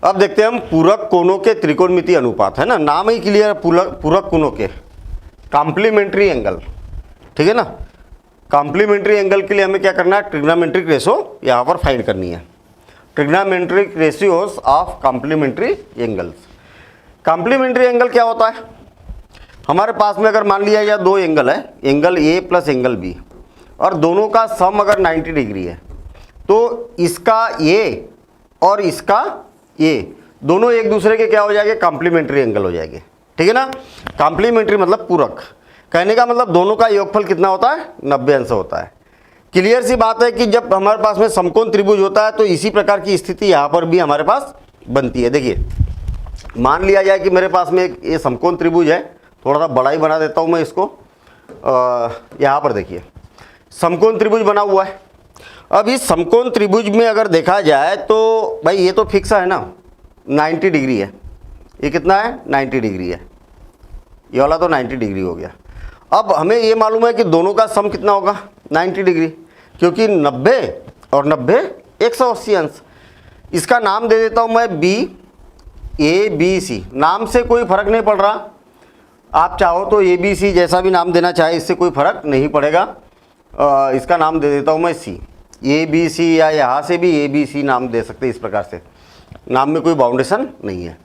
अब देखते हैं हम पूरक कोणों के त्रिकोणमितीय अनुपात, है ना, नाम ही क्लियर, पूरक कोणों के कॉम्प्लीमेंट्री एंगल, ठीक है ना। कॉम्प्लीमेंट्री एंगल के लिए हमें क्या करना है, ट्रिग्नोमेट्रिक रेशो यहाँ पर फाइंड करनी है, trigonometric ratios of complementary angles. Complementary angle क्या होता है, हमारे पास में अगर मान लिया या दो एंगल है, angle A plus angle B, और दोनों का सम अगर 90 डिग्री है, तो इसका ए और इसका ए दोनों एक दूसरे के क्या हो जाएंगे, कॉम्प्लीमेंट्री एंगल हो जाएंगे, ठीक है ना। कॉम्प्लीमेंट्री मतलब पूरक, कहने का मतलब दोनों का योगफल कितना होता है, 90 अंश होता है। क्लियर सी बात है कि जब हमारे पास में समकोण त्रिभुज होता है तो इसी प्रकार की स्थिति यहाँ पर भी हमारे पास बनती है। देखिए मान लिया जाए कि मेरे पास में एक ये समकोण त्रिभुज है, थोड़ा सा बड़ा ही बना देता हूँ मैं इसको। यहाँ पर देखिए समकोण त्रिभुज बना हुआ है। अब इस समकोण त्रिभुज में अगर देखा जाए तो भाई ये तो फिक्स है ना, 90 डिग्री है, ये कितना है, 90 डिग्री है, ये वाला तो 90 डिग्री हो गया। अब हमें ये मालूम है कि दोनों का सम कितना होगा, 90 डिग्री, क्योंकि 90 और 90 180 अंश। इसका नाम दे देता हूँ मैं ABC, नाम से कोई फर्क नहीं पड़ रहा, आप चाहो तो ABC जैसा भी नाम देना चाहे, इससे कोई फर्क नहीं पड़ेगा। इसका नाम दे देता हूँ मैं C, ABC, या यहाँ से भी ABC नाम दे सकते हैं, इस प्रकार से नाम में कोई बाउंडेशन नहीं है।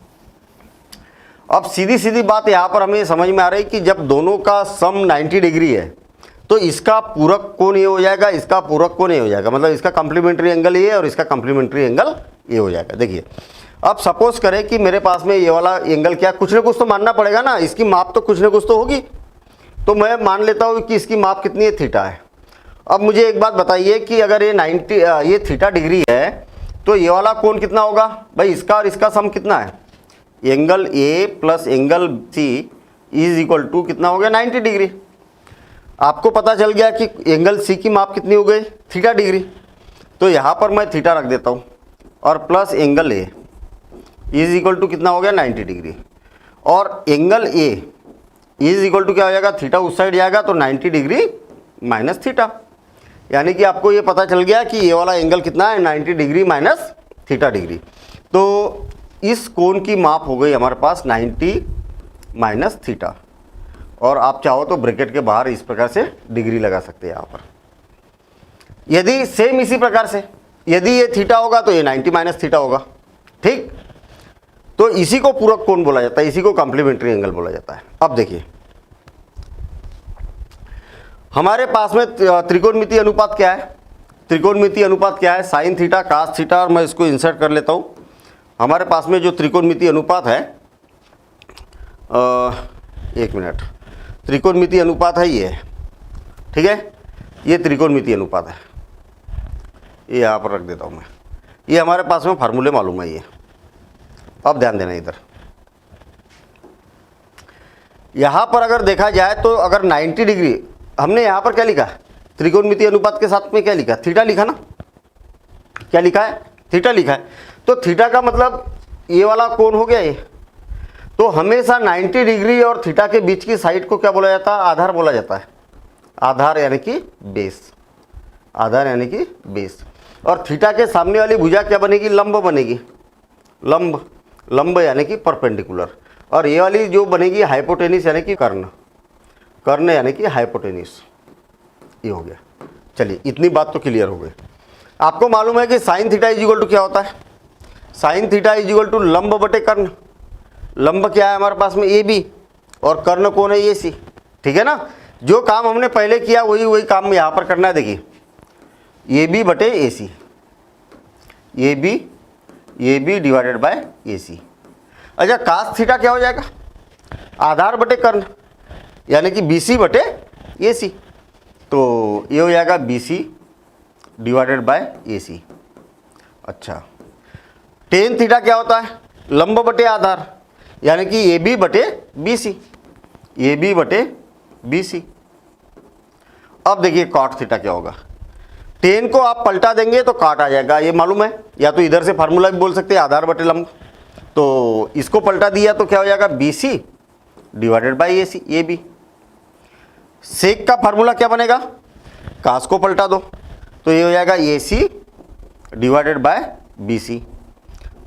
अब सीधी सीधी बात यहाँ पर हमें समझ में आ रही कि जब दोनों का सम 90 डिग्री है तो इसका पूरक कोण ये हो जाएगा, इसका पूरक कोण ये हो जाएगा, मतलब इसका कॉम्प्लीमेंट्री एंगल ये और इसका कॉम्प्लीमेंट्री एंगल ये हो जाएगा। देखिए अब सपोज करें कि मेरे पास में ये वाला एंगल क्या, कुछ ना कुछ तो मानना पड़ेगा ना, इसकी माप तो कुछ ना कुछ तो होगी, तो मैं मान लेता हूँ कि इसकी माप कितनी है, थीटा है। अब मुझे एक बात बताइए कि अगर ये थीटा डिग्री है तो ये वाला कोण कितना होगा भाई, इसका और इसका सम कितना है, angle A plus angle C is equal to कितना हो गया, 90 डिग्री। आपको पता चल गया कि एंगल सी की माप कितनी हो गई, थीटा डिग्री, तो यहाँ पर मैं थीटा रख देता हूँ, और plus angle A is equal to कितना हो गया, 90 डिग्री, और angle A is equal to क्या हो जाएगा, थीटा उस साइड जाएगा तो 90 डिग्री माइनस थीटा, यानी कि आपको ये पता चल गया कि ये वाला एंगल कितना है, 90 डिग्री माइनस थीटा डिग्री। तो इस कोण की माप हो गई हमारे पास 90 माइनस थीटा, और आप चाहो तो ब्रैकेट के बाहर इस प्रकार से डिग्री लगा सकते हैं यहाँ पर। यदि सेम इसी प्रकार से यदि ये थीटा होगा तो ये 90 माइनस थीटा होगा, ठीक। तो इसी को पूरक कोण बोला जाता है, इसी को कॉम्प्लीमेंट्री एंगल बोला जाता है। अब देखिए हमारे पास में त्रिकोणमितीय अनुपात क्या है, त्रिकोणमितीय अनुपात क्या है, साइन थीटा कास थीटा, और मैं इसको इंसर्ट कर लेता हूँ। हमारे पास में जो त्रिकोणमितीय अनुपात है, एक मिनट, त्रिकोणमितीय अनुपात है ये, ठीक है, ये त्रिकोणमितीय अनुपात है, ये यहाँ पर रख देता हूँ मैं। ये हमारे पास में फार्मूले मालूम है ये। अब ध्यान देना इधर, यहाँ पर अगर देखा जाए तो अगर 90 डिग्री, हमने यहाँ पर क्या लिखा, त्रिकोणमितीय अनुपात के साथ में क्या लिखा, थीटा लिखा ना, क्या लिखा है, थीटा लिखा है। तो थीटा का मतलब ये वाला कोण हो गया ये। तो हमेशा 90 डिग्री और थीटा के बीच की साइड को क्या बोला जाता है, आधार बोला जाता है, आधार यानी कि बेस, आधार यानी कि बेस। और थीटा के सामने वाली भुजा क्या बनेगी, लंब बनेगी, लंब, लंब यानी कि परपेंडिकुलर, और ये वाली जो बनेगी हाइपोटेनिस यानी कि कर्ण, कर्ण यानी कि हाइपोटेनिस, ये हो गया। चलिए इतनी बात तो क्लियर हो गई। आपको मालूम है कि sine theta is equal to क्या होता है, sine theta is equal to लंब बटे कर्ण। लंब क्या है हमारे पास में, ए बी, और कर्ण कौन है, ए सी, ठीक है ना। जो काम हमने पहले किया वही काम यहाँ पर करना है। देखिए ए बी बटे ए C, A B divided by ए सी। अच्छा कास थीटा क्या हो जाएगा, आधार बटे कर्ण, यानी कि बी सी बटे ए सी, तो ये हो जाएगा बी सी डिवाइडेड बाय ए सी। अच्छा टेन थीटा क्या होता है, लंब बटे आधार, यानी कि ए बी बटे बी सी, ए बी बटे बी सी। अब देखिए कॉट थीटा क्या होगा, टेन को आप पलटा देंगे तो काट आ जाएगा, ये मालूम है, या तो इधर से फार्मूला भी बोल सकते हैं, आधार बटे लंब। तो इसको पलटा दिया तो क्या हो जाएगा, B C divided by A C, A B. Sec का फार्मूला क्या बनेगा, कास को पलटा दो तो ये हो जाएगा A C divided by B C,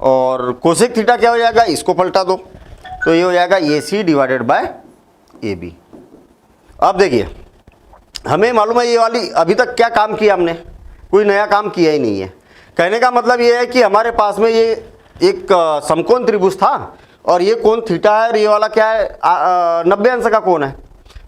और कोसेक थीटा क्या हो जाएगा, इसको पलटा दो तो ये हो जाएगा AC डिवाइडेड बाय AB। अब देखिए हमें मालूम है ये वाली अभी तक क्या काम किया हमने, कोई नया काम किया ही नहीं है। कहने का मतलब ये है कि हमारे पास में ये एक समकोण त्रिभुज था और ये कोण थीटा है और ये वाला क्या है 90 अंश का कोण है,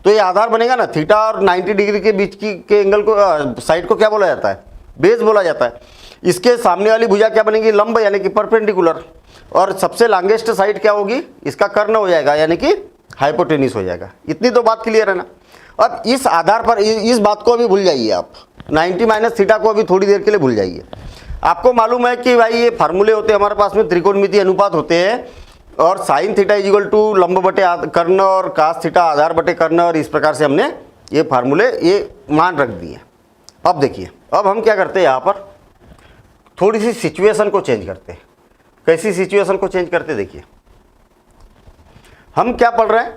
तो ये आधार बनेगा ना। थीटा और 90 डिग्री के बीच की के एंगल को साइड को क्या बोला जाता है, बेस बोला जाता है। इसके सामने वाली भुजा क्या बनेगी, लंब यानी कि परपेंडिकुलर, और सबसे लॉन्गेस्ट साइड क्या होगी, इसका कर्ण हो जाएगा यानी कि हाइपोटेन्यूस हो जाएगा। इतनी तो बात क्लियर है ना। अब इस आधार पर इस बात को अभी भूल जाइए आप, 90 माइनस थीटा को अभी थोड़ी देर के लिए भूल जाइए। आपको मालूम है कि भाई ये फार्मूले होते हैं हमारे पास में, त्रिकोणमितीय अनुपात होते हैं, और sine theta is equal to लंब बटे कर्ण और कास थीटा आधार बटे कर्ण, और इस प्रकार से हमने ये फार्मूले ये मान रख दिए। अब देखिए अब हम क्या करते हैं, यहाँ पर थोड़ी सी सिचुएशन को चेंज करते हैं। कैसी सिचुएशन को चेंज करते, देखिए हम क्या पढ़ रहे हैं,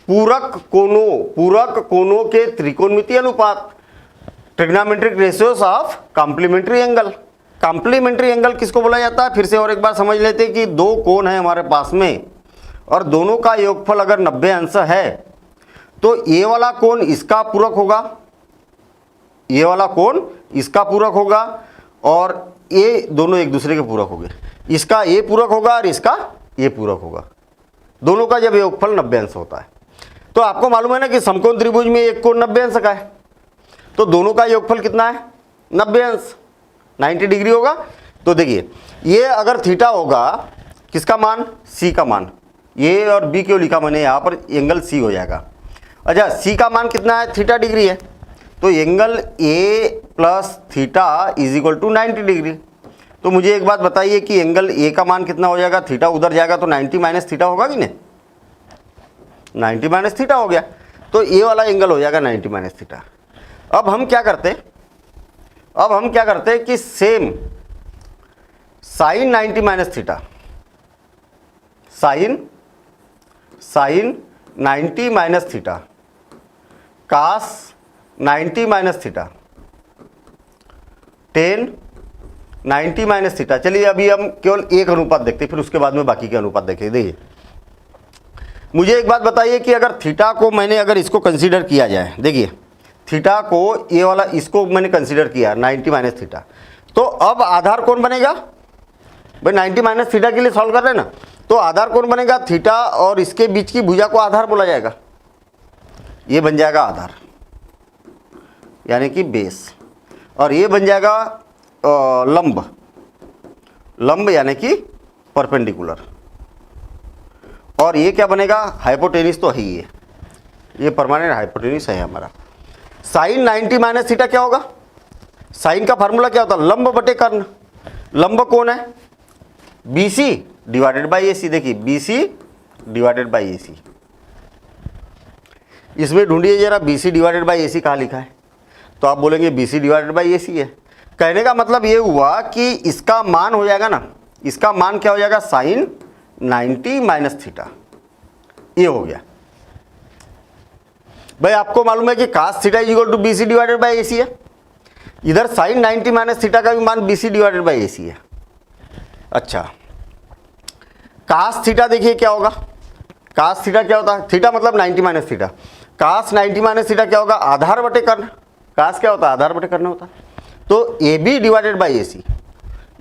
पूरक कोणों के त्रिकोणमितीय अनुपात, trigonometric ratios of complementary angle. Complementary angle किसको बोला जाता है, फिर से और एक बार समझ लेते हैं कि दो कोण है हमारे पास में और दोनों का योगफल अगर 90 अंश है तो ये वाला कोण इसका पूरक होगा, ये वाला कोण इसका पूरक होगा, और ये दोनों एक दूसरे के पूरक होंगे। इसका ये पूरक होगा और इसका ये पूरक होगा, दोनों का जब योगफल 90 अंश होता है। तो आपको मालूम है ना कि समकोण त्रिभुज में एक कोण 90 अंश का है, तो दोनों का योगफल कितना है, 90 अंश, 90 डिग्री होगा। तो देखिए ये अगर थीटा होगा, किसका मान, C का मान, ये और B क्यों लिखा मैंने यहाँ पर, एंगल C हो जाएगा। अच्छा C का मान कितना है, थीटा डिग्री है, तो angle A plus theta is equal to 90 degree. तो मुझे एक बात बताइए कि एंगल A का मान कितना हो जाएगा, थीटा उधर जाएगा तो 90 माइनस थीटा होगा कि नहीं, 90 माइनस थीटा हो गया, तो ये वाला एंगल हो जाएगा 90 माइनस थीटा। अब हम क्या करते कि same sine 90 minus theta, sine 90 minus theta, cos 90 minus theta, tan 90 minus theta. चलिए अभी हम केवल एक अनुपात देखते हैं, फिर उसके बाद में बाकी के अनुपात देखेंगे। देखिए मुझे एक बात बताइए कि अगर थीटा को मैंने अगर इसको कंसीडर किया जाए, देखिए थीटा को ये वाला इसको मैंने कंसीडर किया 90 माइनस थीटा, तो अब आधार कौन बनेगा भाई, 90 माइनस थीटा के लिए सॉल्व कर रहे हैं ना, तो आधार कौन बनेगा, थीटा और इसके बीच की भुजा को आधार बोला जाएगा, ये बन जाएगा आधार यानी कि बेस, और ये बन जाएगा लंब यानी कि परपेंडिकुलर, और ये क्या बनेगा, हाइपोटेन्यूस तो है ही, ये परमानेंट हाइपोटेन्यूस है हमारा। साइन 90 माइनस थीटा क्या होगा, साइन का फार्मूला क्या होता है, लंब बटे कर्ण। लंब कौन है, BC डिवाइडेड बाई AC। देखिए BC डिवाइडेड बाई AC, इसमें ढूंढिए जरा BC डिवाइडेड बाई AC कहाँ लिखा है, तो आप बोलेंगे BC डिवाइडेड बाई AC है। कहने का मतलब ये हुआ कि इसका मान हो जाएगा ना, इसका मान क्या हो जाएगा, साइन 90 माइनस थीटा, ये हो गया। भाई आपको मालूम है कि cos theta is equal to BC divided by AC है, इधर साइन 90 माइनस थीटा का भी मान BC डिवाइडेड बाई AC है। अच्छा कास थीटा देखिए क्या होगा, कास थीटा क्या होता है, थीटा मतलब 90 minus theta, cos 90 minus theta क्या होगा, आधार बटे कर्ण। कास क्या होता है, आधार बटे कर्ण होता है। तो AB divided by AC,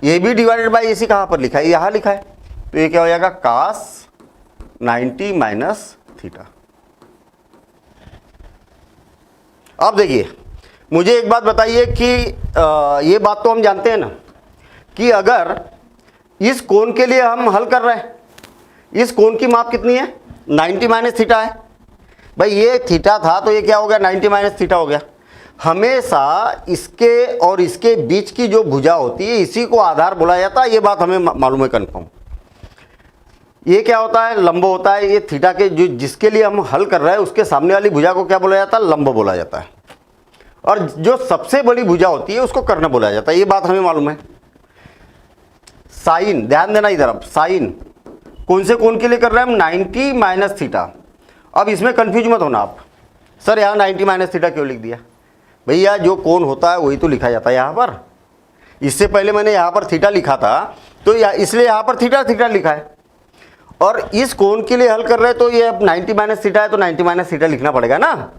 AB divided by AC कहाँ पर लिखा है, यहाँ लिखा है, तो ये क्या हो जाएगा, कास 90 माइनस थीटा। अब देखिए मुझे एक बात बताइए कि ये बात तो हम जानते हैं ना कि अगर इस कोण के लिए हम हल कर रहे हैं, इस कोण की माप कितनी है, 90 माइनस थीटा है। भाई ये थीटा था तो ये क्या हो गया, 90 माइनस थीटा हो गया। हमेशा इसके और इसके बीच की जो भुजा होती है इसी को आधार बोला जाता है, ये बात हमें मालूम है कन्फर्म। ये क्या होता है, लंब होता है। ये थीटा के जो जिसके लिए हम हल कर रहे हैं उसके सामने वाली भुजा को क्या बोला जाता है, लंब बोला जाता है, और जो सबसे बड़ी भुजा होती है उसको कर्ण बोला जाता है, ये बात हमें मालूम है। साइन, ध्यान देना इधर, अब साइन कौन से कोण के लिए कर रहे हैं हम, 90 माइनस थीटा। अब इसमें कंफ्यूज मत होना आप, सर यहाँ 90 माइनस थीटा क्यों लिख दिया, भैया जो कोण होता है वही तो लिखा जाता है यहाँ पर। इससे पहले मैंने यहाँ पर थीटा लिखा था तो इसलिए यहाँ पर थीटा थीटा लिखा है। और इस कोण के लिए हल कर रहे हैं तो ये अब 90 माइनस थीटा है तो 90 माइनस थीटा लिखना पड़ेगा ना,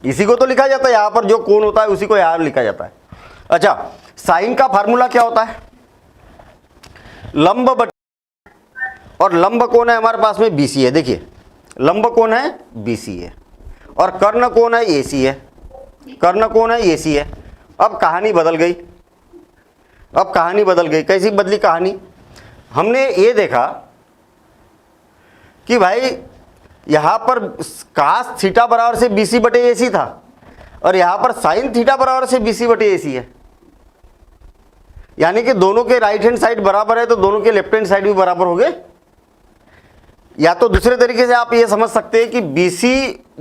इसी को तो लिखा जाता है, यहाँ पर जो कोण होता है उसी को यहाँ लिखा जाता है। अच्छा, साइन का फार्मूला क्या होता है? लंब बटे, और लंब कोण है हमारे पास में BC है। देखिए लंब कोण है BC है और कर्ण कोण है AC है, कर्ण कोण है AC है। अब कहानी बदल गई, अब कहानी बदल गई। कैसी बदली कहानी? हमने ये देखा कि भाई यहाँ पर कास थीटा बराबर से BC बटे AC था और यहाँ पर साइन थीटा बराबर से BC बटे AC है, यानी कि दोनों के राइट हैंड साइड बराबर है तो दोनों के लेफ्ट हैंड साइड भी बराबर हो गए। या तो दूसरे तरीके से आप ये समझ सकते हैं कि BC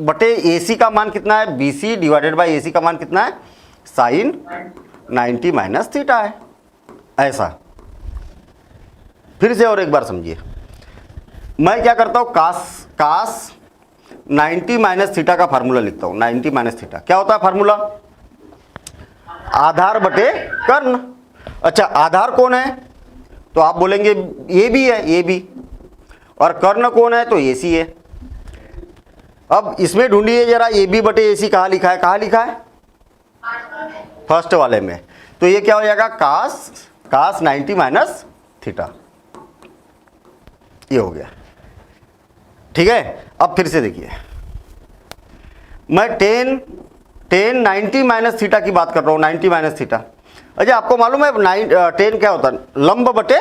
बटे AC का मान कितना है? BC डिवाइडेड बाई AC का मान कितना है? साइन 90 माइनस थीटा है। ऐसा फिर से और एक बार समझिए, मैं क्या करता हूं, कास 90 माइनस थीटा का फार्मूला लिखता हूं। 90 माइनस थीटा क्या होता है फार्मूला? आधार बटे कर्ण। अच्छा, आधार कौन है? तो आप बोलेंगे ये भी है, ये भी, और कर्ण कौन है? तो AC है। अब इसमें ढूंढिए जरा, AB बटे AC कहाँ लिखा है? कहाँ लिखा है? फर्स्ट वाले में। तो ये क्या हो जाएगा? कास 90 माइनस थीटा, ये हो गया। ठीक है, अब फिर से देखिए, मैं टेन 90 माइनस थीटा की बात कर रहा हूँ, 90 माइनस थीटा। अच्छा, आपको मालूम है 10 क्या होता है? लंब बटे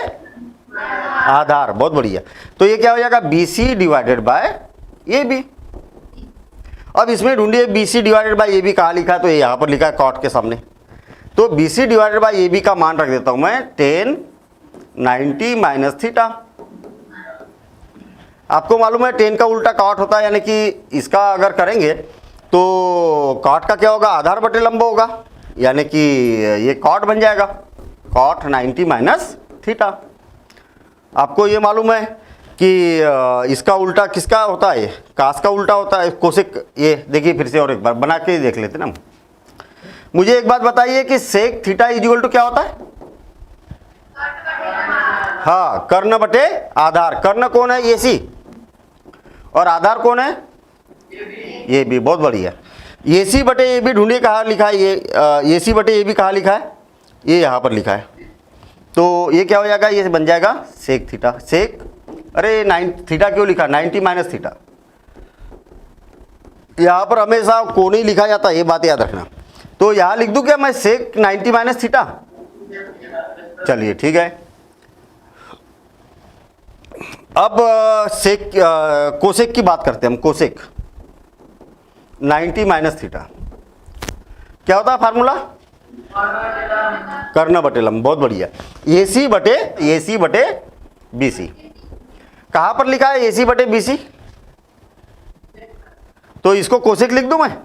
आधार। बहुत बढ़िया। तो ये क्या हो जाएगा? BC divided by AB। अब इसमें ढूंढिए BC डिवाइडेड बाय AB कहाँ लिखा है? तो ये यहाँ पर लिखा है कॉट के सामने। तो BC डिवाइडेड बाय AB का मान रख देता हूँ मैं 10 90 माइनस थीटा। आपको मालूम है 10 का उल्टा कॉट होता है, यानी कि इसका अगर करेंगे तो कॉट का क्या होगा? आधार बटे लंब होगा, यानी कि ये कॉट बन जाएगा, कॉट 90 माइनस थीटा। आपको ये मालूम है कि इसका उल्टा किसका होता है? कास का उल्टा होता है, कोसेक। ये देखिए फिर से और एक बार बना के देख लेते ना। मुझे एक बात बताइए कि सेक थीटा इक्वल टू क्या होता है? हाँ, कर्ण बटे आधार। कर्ण कौन है? AC, और आधार कौन है? AB। बहुत बढ़िया। AC बटे AB ढूंढिए कहाँ लिखा है? ये AC बटे AB कहाँ लिखा है? ये यहाँ पर लिखा है। तो ये क्या हो जाएगा? ये बन जाएगा सेक थीटा। सेक, अरे 9 थीटा क्यों लिखा? 90 माइनस थीटा। यहाँ पर हमेशा कोण ही लिखा जाता है, ये बात याद रखना। तो यहाँ लिख दूं क्या मैं? सेक 90 माइनस थीटा। चलिए ठीक है। अब सेक कोसेक की बात करते हैं हम। कोसेक 90 माइनस थीटा क्या होता है फार्मूला? कर्ण बटे लंब। बहुत बढ़िया। AC बटे BC कहाँ पर लिखा है? AC बटे BC। तो इसको कोसेक लिख दूं मैं?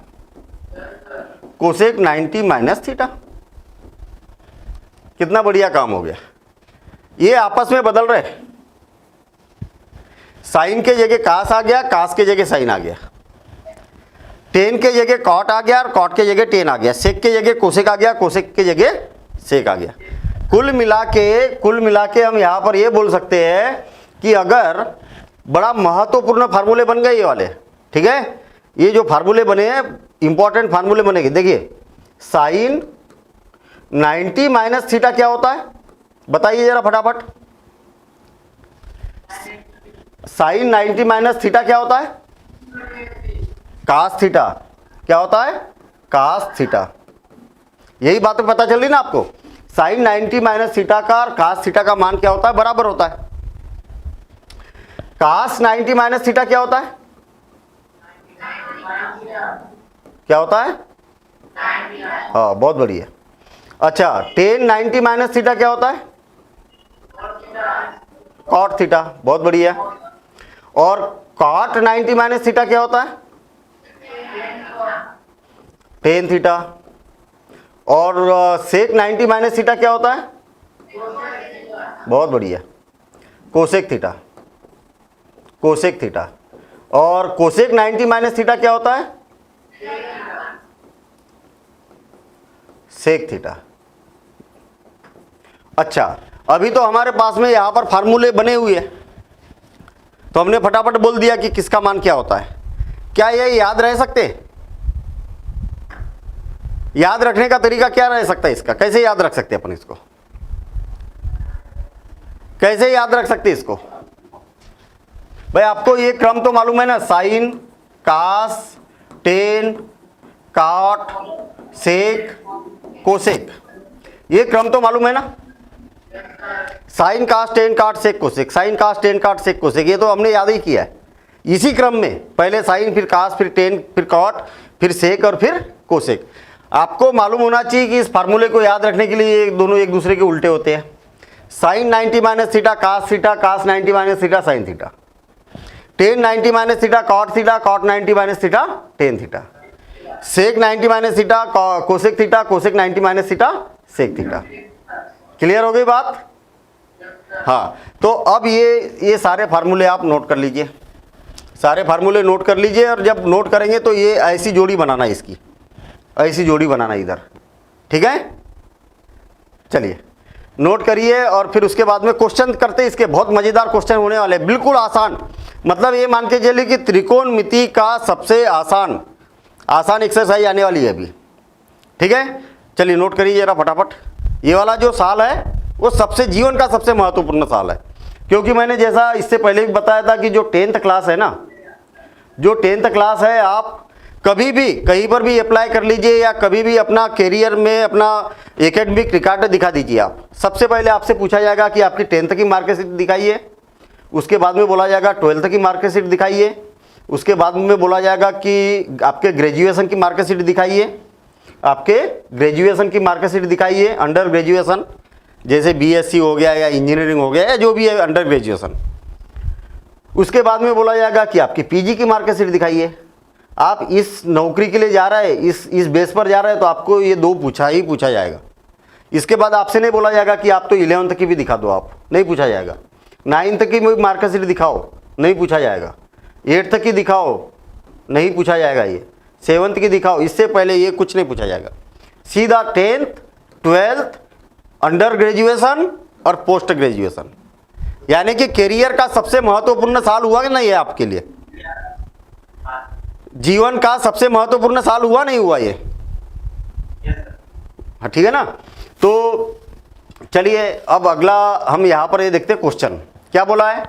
Cosec 90 minus theta. कितना बढ़िया काम हो गया। ये आपस में बदल रहे, साइन के जगह कास आ गया, कास के जगह साइन आ गया, टेन के जगह कॉट आ गया और कॉट के जगह टेन आ गया, सेक के जगह कोसेक आ गया, कोसेक के जगह सेक आ गया। कुल मिला के हम यहाँ पर ये बोल सकते हैं कि अगर बड़ा महत्वपूर्ण फार्मूले बन गए ये वाले, ठीक है, ये जो फार्मूले बने हैं इंपॉर्टेंट फार्मूले बनेंगे। देखिए, साइन 90 माइनस थीटा क्या होता है? बताइए जरा फटाफट। साइन 90 माइनस थीटा क्या होता है? Cos theta. क्या होता है? Cos theta. यही बात पता चल रही ना आपको? साइन 90 माइनस थीटा का और कास थीटा का मान क्या होता है? बराबर होता है। कास 90 माइनस थीटा क्या होता है? क्या होता है? हाँ, बहुत बढ़िया। अच्छा, टेन 90 माइनस थीटा क्या होता है? Cot theta. बहुत बढ़िया। और कॉट 90 माइनस थीटा क्या होता है? Ten theta. और सेक 90 माइनस थीटा क्या होता है? बहुत बढ़िया, कोसेक थीटा। Cosec theta. और कोसेक 90 माइनस थीटा क्या होता है? Sec theta. अच्छा, अभी तो हमारे पास में यहाँ पर फार्मूले बने हुए हैं, तो हमने फटाफट बोल दिया कि किसका मान क्या होता है। क्या ये याद रह सकते? याद रखने का तरीका क्या रह सकता है इसका? कैसे याद रख सकते हैं अपन इसको? कैसे याद रख सकते हैं इसको? भाई आपको ये क्रम तो मालूम है ना, साइन, कास, टेन, कॉट, सेक, कोसेक, ये क्रम तो मालूम है ना। साइन, कास, टेन, कॉट, सेक, कोसेक, साइन, कास, टेन, कॉट, सेक, कोसेक, ये तो हमने याद ही किया है। इसी क्रम में पहले साइन, फिर कास, फिर टेन, फिर कॉट, फिर सेक और फिर कोसेक। आपको मालूम होना चाहिए कि इस फार्मूले को याद रखने के लिए दोनों एक दूसरे के उल्टे होते हैं। Sine 90 minus theta cos theta, cos 90 minus theta sine theta, tan 90 minus theta cot theta, cot 90 minus theta tan theta, sec 90 minus theta cosec theta, cosec 90 minus theta sec theta. Clear हो गई बात? हाँ, तो अब ये सारे फार्मूले आप नोट कर लीजिए, सारे फार्मूले नोट कर लीजिए। और जब नोट करेंगे तो ये ऐसी जोड़ी बनाना, इसकी ऐसी जोड़ी बनाना इधर, ठीक है? चलिए नोट करिए और फिर उसके बाद में क्वेश्चन करते हैं। इसके बहुत मजेदार क्वेश्चन होने वाले, बिल्कुल आसान, मतलब ये मान के चलिए कि त्रिकोणमिति का सबसे आसान एक्सरसाइज आने वाली है अभी, ठीक है? चलिए नोट करिए जरा फटाफट। ये वाला जो साल है वो सबसे जीवन का सबसे महत्वपूर्ण साल है, क्योंकि मैंने जैसा इससे पहले भी बताया था कि जो 10th क्लास है ना, जो 10th क्लास है, आप कभी भी कहीं पर भी अप्लाई कर लीजिए या कभी भी अपना कैरियर में अपना एकेडमिक रिकॉर्ड दिखा दीजिए। आप सबसे पहले आपसे पूछा जाएगा कि आपकी 10th की मार्कशीट दिखाइए, उसके बाद में बोला जाएगा 12th की मार्कशीट दिखाइए, उसके बाद में बोला जाएगा कि आपके ग्रेजुएशन की मार्कशीट दिखाइए, आपके ग्रेजुएशन की मार्कशीट दिखाइए, अंडर ग्रेजुएशन जैसे बीएससी हो गया या इंजीनियरिंग हो गया या जो भी है अंडर ग्रेजुएशन। उसके बाद में बोला जाएगा कि आपकी पीजी की मार्कशीट दिखाइए। आप इस नौकरी के लिए जा रहे हैं, इस बेस पर जा रहे हैं, तो आपको ये दो पूछा जाएगा। इसके बाद आपसे नहीं बोला जाएगा कि आप तो 11th की भी दिखा दो, आप नहीं पूछा जाएगा। 9th की मार्कशीट दिखाओ, नहीं पूछा जाएगा। 8th की दिखाओ, नहीं पूछा जाएगा। ये 7th की दिखाओ, इससे पहले ये कुछ नहीं पूछा जाएगा। सीधा 10th, 12th, अंडर ग्रेजुएशन और पोस्ट ग्रेजुएशन, यानी कि करियर का सबसे महत्वपूर्ण साल हुआ कि नहीं है आपके लिए? जीवन का सबसे महत्वपूर्ण साल हुआ नहीं हुआ ये? हाँ, ठीक है ना। तो चलिए अब अगला हम यहाँ पर ये देखते हैं क्वेश्चन क्या बोला है।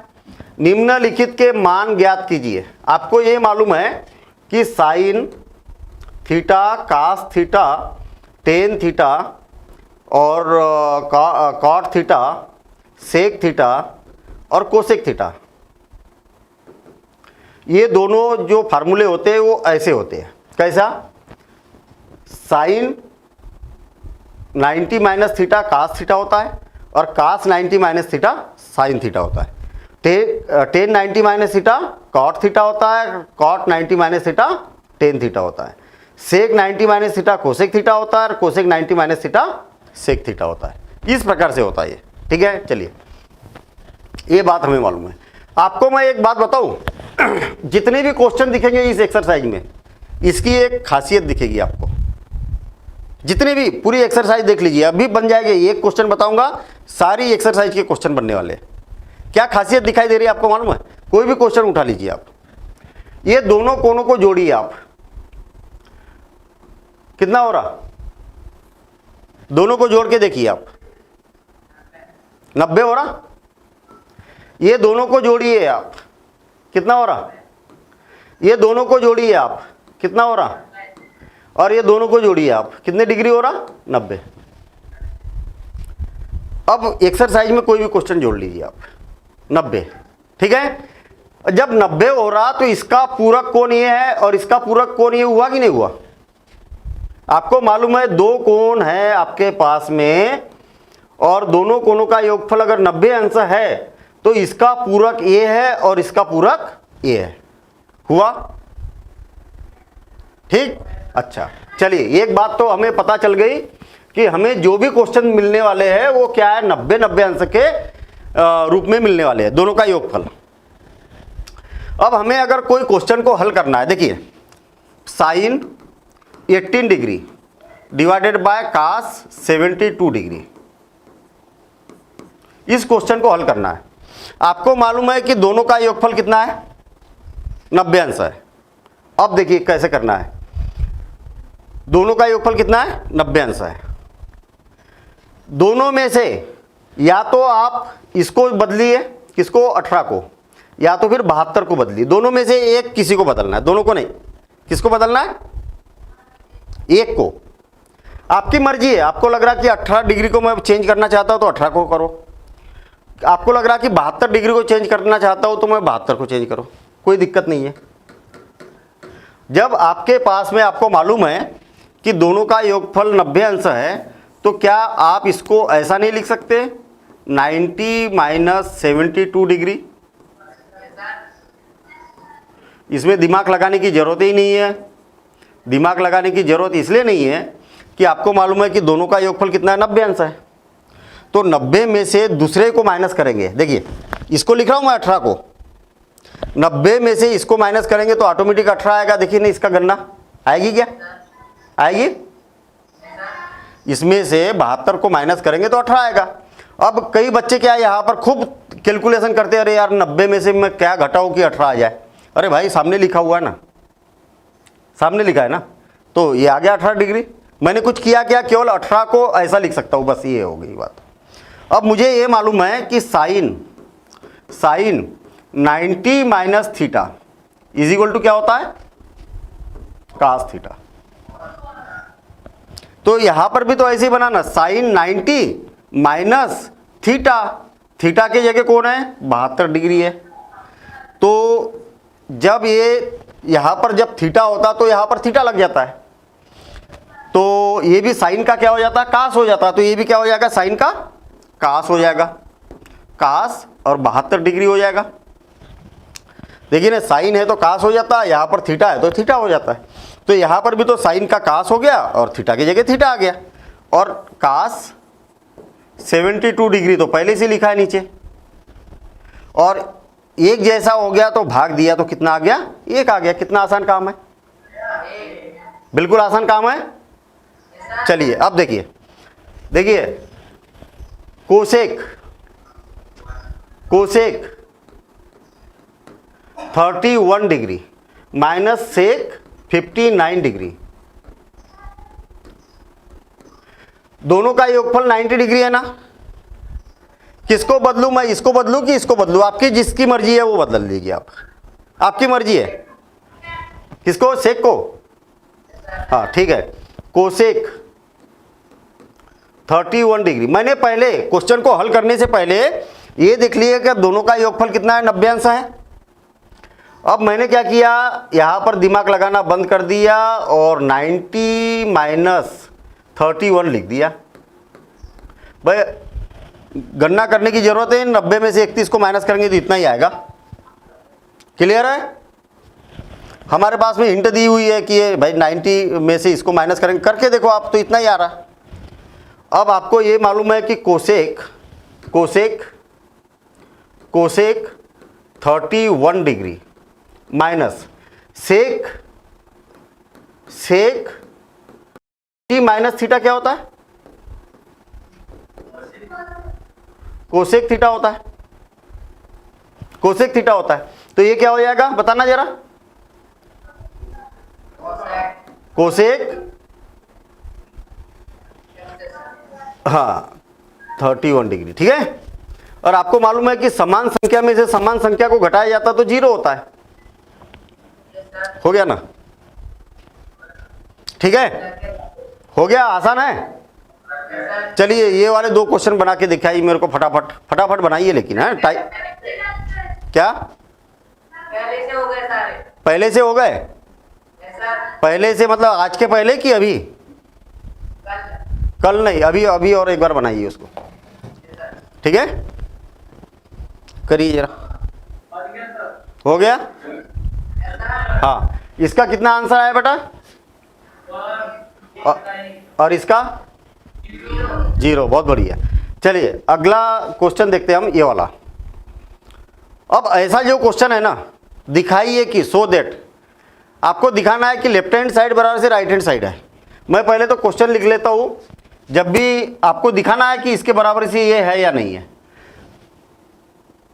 निम्नलिखित के मान ज्ञात कीजिए। आपको ये मालूम है कि sine theta, cos theta, tan theta और कॉट थीटा, सेक थीटा और कोसेक थीटा, ये दोनों जो फार्मूले होते हैं वो ऐसे होते हैं। कैसा? Sine 90 minus theta cos theta होता है और cos 90 minus theta sine theta होता है। Tan 90 minus theta cot theta होता है, cot 90 minus theta tan theta होता है। Sec 90 minus theta cosec theta होता है और cosec 90 minus theta sec theta होता है। इस प्रकार से होता है ये, ठीक है। चलिए ये बात हमें मालूम है। आपको मैं एक बात बताऊं, जितने भी क्वेश्चन दिखेंगे इस एक्सरसाइज में, इसकी एक खासियत दिखेगी आपको। जितने भी पूरी एक्सरसाइज देख लीजिए, अभी बन जाएगी। एक क्वेश्चन बताऊंगा, सारी एक्सरसाइज के क्वेश्चन बनने वाले हैं। क्या खासियत दिखाई दे रही है आपको मालूम है? कोई भी क्वेश्चन उठा लीजिए आप, ये दोनों कोनों को जोड़िए आप, कितना हो रहा? दोनों को जोड़ के देखिए आप, 90 हो रहा। ये दोनों को जोड़िए आप, कितना हो रहा? ये दोनों को जोड़िए आप, कितना हो रहा? और ये दोनों को जोड़िए आप, कितने डिग्री हो रहा? 90। अब एक्सरसाइज में कोई भी क्वेश्चन जोड़ लीजिए आप, 90, ठीक है। जब 90 हो रहा तो इसका पूरक कोण ये है और इसका पूरक कोण ये हुआ कि नहीं हुआ? आपको मालूम है दो कोण है आपके पास में और दोनों कोणों का योगफल अगर 90 अंश है तो इसका पूरक ये है और इसका पूरक ये है। हुआ? ठीक। अच्छा चलिए, एक बात तो हमें पता चल गई कि हमें जो भी क्वेश्चन मिलने वाले हैं वो क्या है, 90 अंश के रूप में मिलने वाले हैं, दोनों का योगफल। अब हमें अगर कोई क्वेश्चन को हल करना है, देखिए sine 18 degree divided by cos 72 degree, इस क्वेश्चन को हल करना है। आपको मालूम है कि दोनों का योगफल कितना है, 90 अंश है। अब देखिए कैसे करना है। दोनों का योगफल कितना है, 90 अंश है। दोनों में से या तो आप इसको बदलिए, किसको, 18 को, या तो फिर 72 को बदलिए। दोनों में से एक किसी को बदलना है, दोनों को नहीं। किसको बदलना है, एक को। आपकी मर्जी है। आपको लग रहा है कि 18 डिग्री को मैं चेंज करना चाहता हूं तो 18 को करो। आपको लग रहा है कि 72 डिग्री को चेंज करना चाहता हूं तो मैं 72 को चेंज करो, कोई दिक्कत नहीं है। जब आपके पास में आपको मालूम है कि दोनों का योगफल 90 अंश है, तो क्या आप इसको ऐसा नहीं लिख सकते, 90 माइनस 72 डिग्री? इसमें दिमाग लगाने की जरूरत ही नहीं है। दिमाग लगाने की जरूरत इसलिए नहीं है कि आपको मालूम है कि दोनों का योगफल कितना है, 90 अंश है। तो 90 में से दूसरे को माइनस करेंगे। देखिए इसको लिख रहा हूं मैं 18 को, 90 में से इसको माइनस करेंगे तो ऑटोमेटिक 18 आएगा। देखिए ना, इसका गणना आएगी क्या, आएगी? इसमें से 72 को माइनस करेंगे तो 18 आएगा। अब कई बच्चे क्या यहाँ पर खूब कैलकुलेशन करते हैं, अरे यार 90 में से मैं क्या घटाऊं कि 18 आ जाए। अरे भाई सामने लिखा हुआ है ना, सामने लिखा है ना, तो ये आ गया 18 डिग्री। मैंने कुछ किया क्या, केवल 18 को ऐसा लिख सकता हूँ, बस ये हो गई बात। अब मुझे ये मालूम है कि sine 90 minus theta is equal to क्या होता है, कास थीटा। तो यहां पर भी तो ऐसे ही बनाना, साइन 90 माइनस थीटा। थीटा की जगह कौन है, 72 डिग्री है। तो जब ये यहां पर जब थीटा होता तो यहां पर थीटा लग जाता है, तो ये भी साइन का क्या हो जाता है, कास हो जाता है। तो ये भी क्या हो जाएगा, साइन का कास हो जाएगा, कास और 72 डिग्री हो जाएगा। देखिए ना, साइन है तो कास हो जाता है, यहां पर थीटा है तो थीटा हो जाता है। तो यहां पर भी तो साइन का कास हो गया और थीटा की जगह थीटा आ गया। और कास 72 डिग्री तो पहले से लिखा है नीचे, और एक जैसा हो गया तो भाग दिया तो कितना आ गया, 1 आ गया। कितना आसान काम है, बिल्कुल आसान काम है। चलिए अब देखिए, देखिए cosec 31 degree minus sec 59 degree, दोनों का योगफल 90 डिग्री है ना। किसको बदलूं मैं, इसको बदलूं कि इसको बदलूं, आपकी जिसकी मर्जी है वो बदल लीजिए आप, आपकी मर्जी है। किसको, सेक को, हाँ ठीक है। कोसेक 31 डिग्री, मैंने पहले क्वेश्चन को हल करने से पहले ये देख लिया कि दोनों का योगफल कितना है, 90 अंश है। अब मैंने क्या किया, यहां पर दिमाग लगाना बंद कर दिया और 90 माइनस 31 लिख दिया। भाई गणना करने की जरूरत है, 90 में से 31 को माइनस करेंगे तो इतना ही आएगा। क्लियर है? हमारे पास में हिंट दी हुई है कि ये भाई 90 में से इसको माइनस करेंगे, करके देखो आप तो इतना ही आ रहा। अब आपको ये मालूम है कि cosec 31 degree minus sec minus theta क्या होता है, कोसेक थीटा होता है, कोसेक थीटा होता है। तो ये क्या हो जाएगा बताना जरा, कोसेक, हाँ 31 डिग्री, ठीक है। और आपको मालूम है कि समान संख्या में से समान संख्या को घटाया जाता तो 0 होता है। हो गया ना, ठीक है, हो गया, आसान है। चलिए ये वाले 2 क्वेश्चन बना के दिखाइए मेरे को, फटाफट बनाइए, लेकिन है टाइम क्या पहले से हो गए, सारे पहले से हो गए, पहले से मतलब आज के पहले कि अभी, कल नहीं, अभी और एक बार बनाइए उसको, ठीक है। करिए जरा, हो गया। हाँ इसका कितना आंसर आया बेटा, और इसका 0, बहुत बढ़िया। चलिए अगला क्वेश्चन देखते हैं हम, ये वाला। अब ऐसा जो क्वेश्चन है ना, दिखाइए कि सो दैट, आपको दिखाना है कि लेफ्ट हैंड साइड बराबर से राइट हैंड साइड है। मैं पहले तो क्वेश्चन लिख लेता हूँ, जब भी आपको दिखाना है कि इसके बराबर से ये है या नहीं है।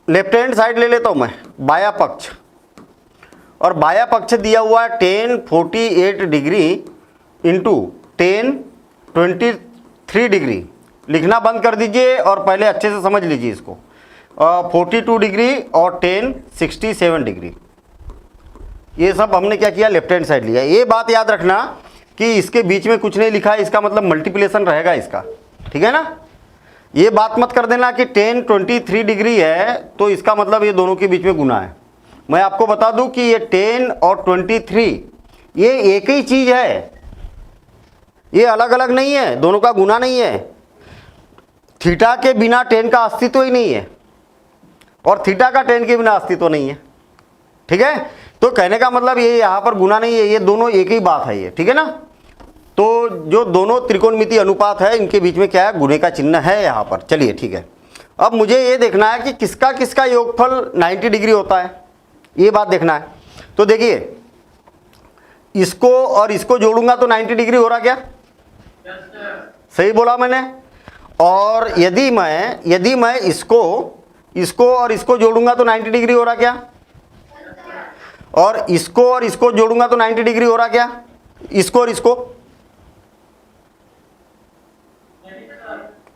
लेफ्ट हैंड साइड ले लेता हूँ मैं, बाया पक्ष, और बाया पक्ष दिया हुआ है 10 48 डिग्री इंटू 10 23 डिग्री। लिखना बंद कर दीजिए और पहले अच्छे से समझ लीजिए इसको। 42 डिग्री और 10 67 डिग्री, ये सब हमने क्या किया, लेफ्ट हैंड साइड लिया। ये बात याद रखना कि इसके बीच में कुछ नहीं लिखा है, इसका मतलब मल्टीप्लिकेशन रहेगा इसका, ठीक है ना। ये बात मत कर देना कि 10 23 डिग्री है तो इसका मतलब ये दोनों के बीच में गुना है। मैं आपको बता दूं कि ये 10 और 23 ये एक ही चीज है, ये अलग अलग नहीं है, दोनों का गुना नहीं है। थीटा के बिना 10 का अस्तित्व ही नहीं है और थीटा का 10 के बिना अस्तित्व नहीं है, ठीक है। तो कहने का मतलब ये यहाँ पर गुना नहीं है, ये दोनों एक ही बात है ये, ठीक है ना। तो जो दोनों त्रिकोणमितीय अनुपात है इनके बीच में क्या है, गुणे का चिन्ह है यहाँ पर। चलिए ठीक है, अब मुझे ये देखना है कि किसका किसका योगफल 90 डिग्री होता है, ये बात देखना है। तो देखिए इसको और इसको जोड़ूंगा तो 90 डिग्री हो रहा क्या, सही बोला मैंने। और यदि मैं इसको और इसको जोड़ूंगा तो 90 डिग्री हो रहा क्या, और इसको जोड़ूंगा तो 90 डिग्री हो रहा क्या, इसको और इसको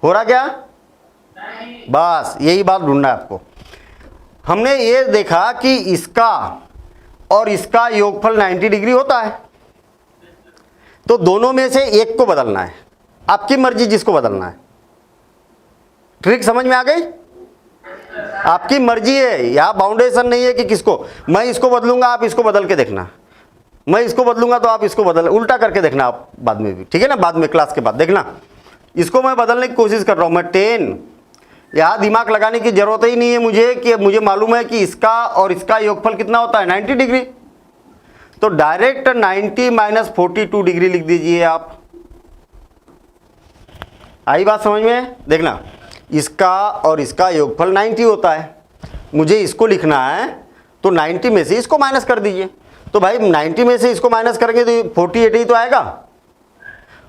हो रहा क्या, बस यही बात ढूंढना है आपको। हमने ये देखा कि इसका और इसका योगफल 90 डिग्री होता है, तो दोनों में से एक को बदलना है, आपकी मर्जी जिसको बदलना है। ट्रिक समझ में आ गई, आपकी मर्जी है, यहां बाउंडेशन नहीं है कि किसको, मैं इसको बदलूंगा आप इसको बदल के देखना, मैं इसको बदलूंगा तो आप इसको बदल उल्टा करके देखना आप बाद में भी, ठीक है ना, बाद में क्लास के बाद देखना। इसको मैं बदलने की कोशिश कर रहा हूं, मैं 10, यहाँ दिमाग लगाने की जरूरत ही नहीं है मुझे कि मुझे मालूम है कि इसका और इसका योगफल कितना होता है 90 डिग्री। तो डायरेक्ट 90 माइनस 42 डिग्री लिख दीजिए आप। आई बात समझ में, देखना इसका और इसका योगफल 90 होता है, मुझे इसको लिखना है तो 90 में से इसको माइनस कर दीजिए। तो भाई 90 में से इसको माइनस करेंगे तो 48 ही तो आएगा।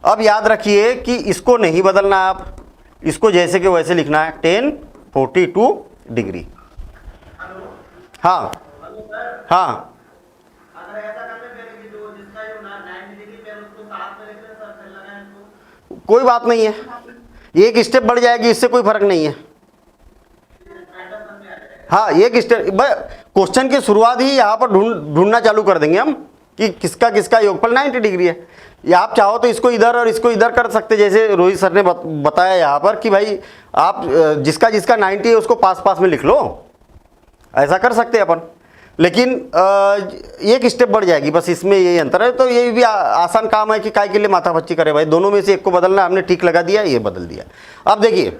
अब याद रखिए कि इसको नहीं बदलना है, आप इसको जैसे कि वैसे लिखना है 10 42 डिग्री। हाँ हाँ, कोई बात नहीं है, एक स्टेप बढ़ जाएगी, इससे कोई फर्क नहीं है। हाँ एक स्टेप, क्वेश्चन की शुरुआत ही यहाँ पर ढूंढना चालू कर देंगे हम कि किसका किसका योगफल 90 डिग्री है। या आप चाहो तो इसको इधर और इसको इधर कर सकते, जैसे रोहित सर ने बताया यहाँ पर कि भाई आप जिसका जिसका 90 है उसको पास पास में लिख लो, ऐसा कर सकते हैं अपन। लेकिन एक स्टेप बढ़ जाएगी, बस इसमें यही अंतर है। तो ये भी आसान काम है कि काय के लिए माथापच्ची करे भाई, दोनों में से एक को बदलना, हमने टिक लगा दिया, ये बदल दिया। अब देखिए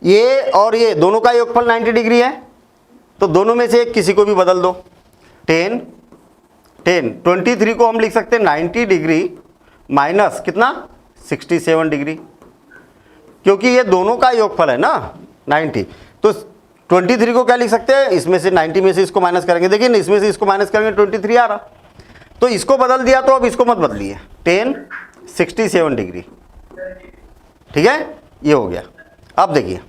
ये और ये दोनों का योगफल 90 डिग्री है, तो दोनों में से एक किसी को भी बदल दो। 10 23 को हम लिख सकते हैं 90 डिग्री माइनस कितना 67 डिग्री, क्योंकि ये दोनों का योगफल है ना 90। तो 23 को क्या लिख सकते हैं, इसमें से 90 में से इसको माइनस करेंगे, देखिए ना इसमें से इसको माइनस करेंगे 23 आ रहा, तो इसको बदल दिया। तो अब इसको मत बदलिए, 10 67 डिग्री, ठीक है, ये हो गया। अब देखिए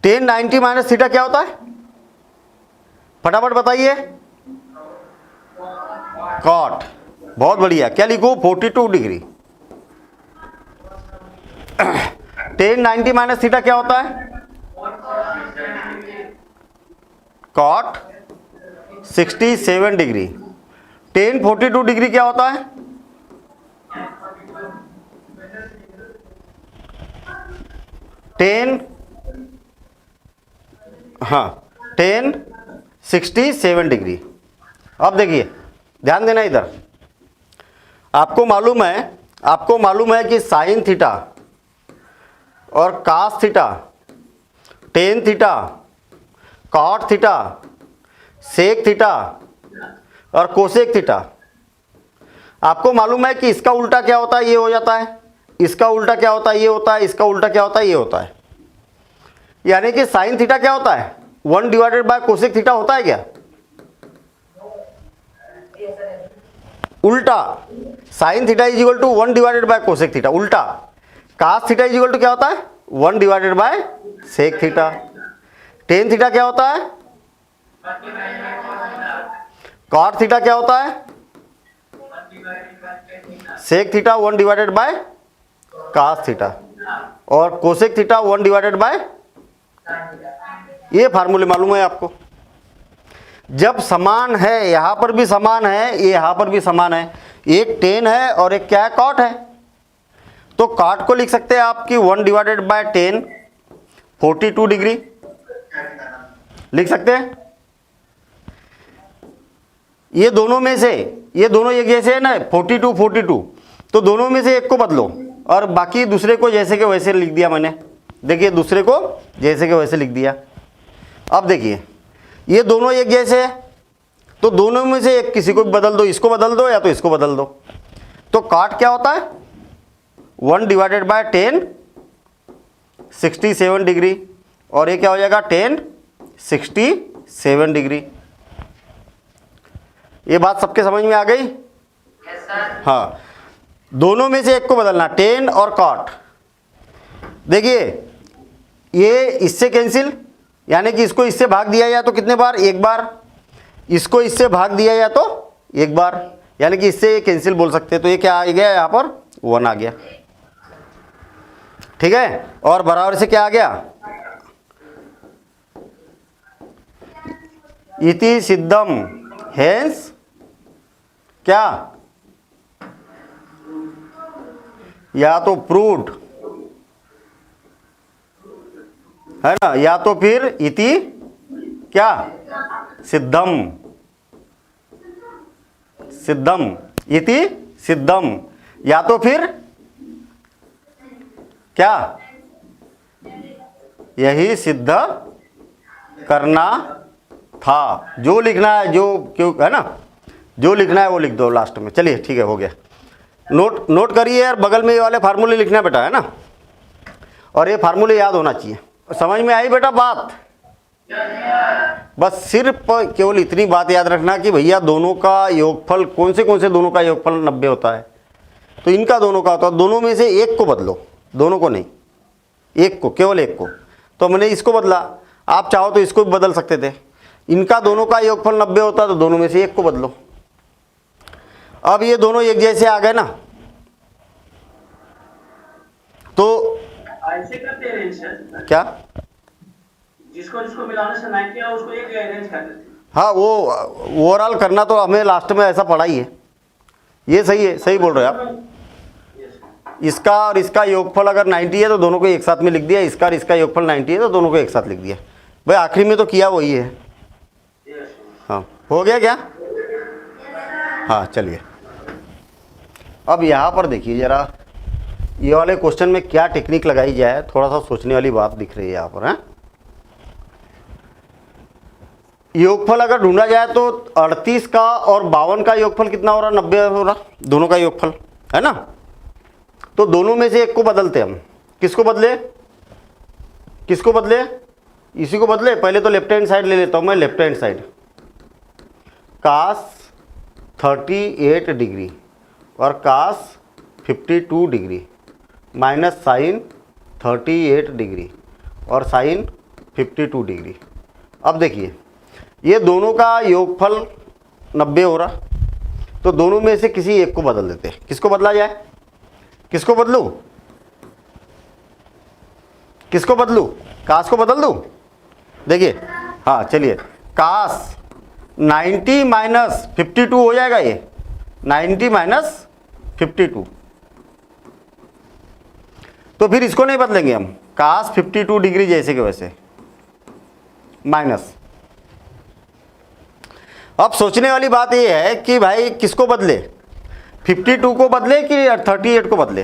10 90 माइनस थीटा क्या होता है, फटाफट बताइए, कॉट। बहुत बढ़िया, क्या लिखूं 42 डिग्री। 10 90 माइनस थीटा क्या होता है, कॉट 67 डिग्री। 10 42 डिग्री क्या होता है, हाँ 10 67 डिग्री। अब देखिए ध्यान देना इधर, आपको मालूम है कि साइन थीटा और cos theta, tan theta, cot theta, sec theta और कोसेक थीटा, आपको मालूम है कि इसका उल्टा क्या होता है, ये हो जाता है, इसका उल्टा क्या होता है, ये होता है, इसका उल्टा क्या होता है, ये होता है। यानी कि साइन थीटा क्या होता है 1 डिवाइडेड बाय कोसेक थीटा होता है क्या, उल्टा। Sine theta is equal to 1 divided by cosec theta, उल्टा। Cos theta is equal to क्या होता है 1 divided by sec theta. Tan theta क्या होता है, कॉट थीटा क्या होता है, sec theta 1 divided by cos theta, और कोसेक थीटा 1 डिवाइडेड बाय, ये फार्मूले मालूम है आपको। जब समान है, यहां पर भी समान है, ये यहां पर भी समान है, एक टेन है और एक क्या है, कॉट है, तो कॉट को लिख सकते हैं आपकी 1 डिवाइडेड बाय टेन 42 डिग्री लिख सकते हैं। ये दोनों में से, ये दोनों एक जैसे है ना, 42 42, तो दोनों में से एक को बदलो और बाकी दूसरे को जैसे के वैसे लिख दिया मैंने। देखिए दूसरे को जैसे के वैसे लिख दिया। अब देखिए ये दोनों एक जैसे है, तो दोनों में से एक किसी को भी बदल दो, इसको बदल दो या तो इसको बदल दो। तो कॉट क्या होता है, 1 डिवाइडेड बाय 10 67 डिग्री, और ये क्या हो जाएगा 10 67 डिग्री। ये बात सबके समझ में आ गई? हाँ, दोनों में से एक को बदलना, 10 और कॉट। देखिए ये इससे कैंसिल, यानी कि इसको इससे भाग दिया जाए तो कितने बार, एक बार, इसको इससे भाग दिया जाए तो एक बार, यानी कि इससे कैंसिल बोल सकते हैं। तो ये क्या आ गया, यहाँ पर 1 आ गया, ठीक है। और बराबर से क्या आ गया, इति सिद्धम हेंस क्या, या तो प्रूव्ड है ना, या तो फिर इति क्या, सिद्धम, सिद्धम, इति सिद्धम, या तो फिर क्या, यही सिद्ध करना था। जो लिखना है, जो क्यों है ना, जो लिखना है वो लिख दो लास्ट में। चलिए ठीक है, हो गया। नोट करिए यार, बगल में ये वाले फार्मूले लिखना बेटा, है ना, और ये फार्मूले याद होना चाहिए। समझ में आई बेटा बात? बस सिर्फ केवल इतनी बात याद रखना कि भैया दोनों का योगफल, कौन से दोनों का योगफल 90 होता है, तो इनका दोनों का होता है। दोनों में से एक को बदलो, दोनों को नहीं, एक को, केवल एक को। तो मैंने इसको बदला, आप चाहो तो इसको भी बदल सकते थे। इनका दोनों का योगफल 90 होता है, तो दोनों में से एक को बदलो। अब ये दोनों एक जैसे आ गए ना, तो ऐसे करते हैं सर, क्या, जिसको जिसको मिलाने से 90 है उसको एक अरेंज कर देते हैं। हाँ, वो ओवरऑल करना तो हमें लास्ट में ऐसा पढ़ा ही है। ये सही है, सही बोल रहे हैं आप। इसका और इसका योगफल अगर 90 है तो दोनों को एक साथ में लिख दिया, इसका और इसका योगफल 90 है तो दोनों को एक साथ लिख दिया। भाई आखिरी में तो किया वही है। हाँ, हो गया क्या? हाँ चलिए, अब यहाँ पर देखिए जरा, ये वाले क्वेश्चन में क्या टेक्निक लगाई जाए, थोड़ा सा सोचने वाली बात दिख रही है यहाँ पर। है योगफल अगर ढूंढा जाए तो 38 का और 52 का योगफल कितना हो रहा, 90 हो रहा, दोनों का योगफल, है ना। तो दोनों में से एक को बदलते हम। किसको बदले, किसको बदले, इसी को बदले। पहले तो लेफ्ट हैंड साइड ले लेता हूँ मैं, लेफ्ट हैंड साइड, कास 38 डिग्री और कास 52 डिग्री माइनस साइन 38 डिग्री और साइन 52 डिग्री। अब देखिए ये दोनों का योगफल 90 हो रहा, तो दोनों में से किसी एक को बदल देते हैं। किसको बदला जाए, किसको बदलूं, किसको बदलूं, कास को बदल दूं। देखिए हाँ चलिए, कास 90 माइनस 52 हो जाएगा, ये 90 माइनस 52, तो फिर इसको नहीं बदलेंगे हम, कास 52 डिग्री जैसे के वैसे माइनस। अब सोचने वाली बात ये है कि भाई किसको बदले, 52 को बदले कि 38 को बदले,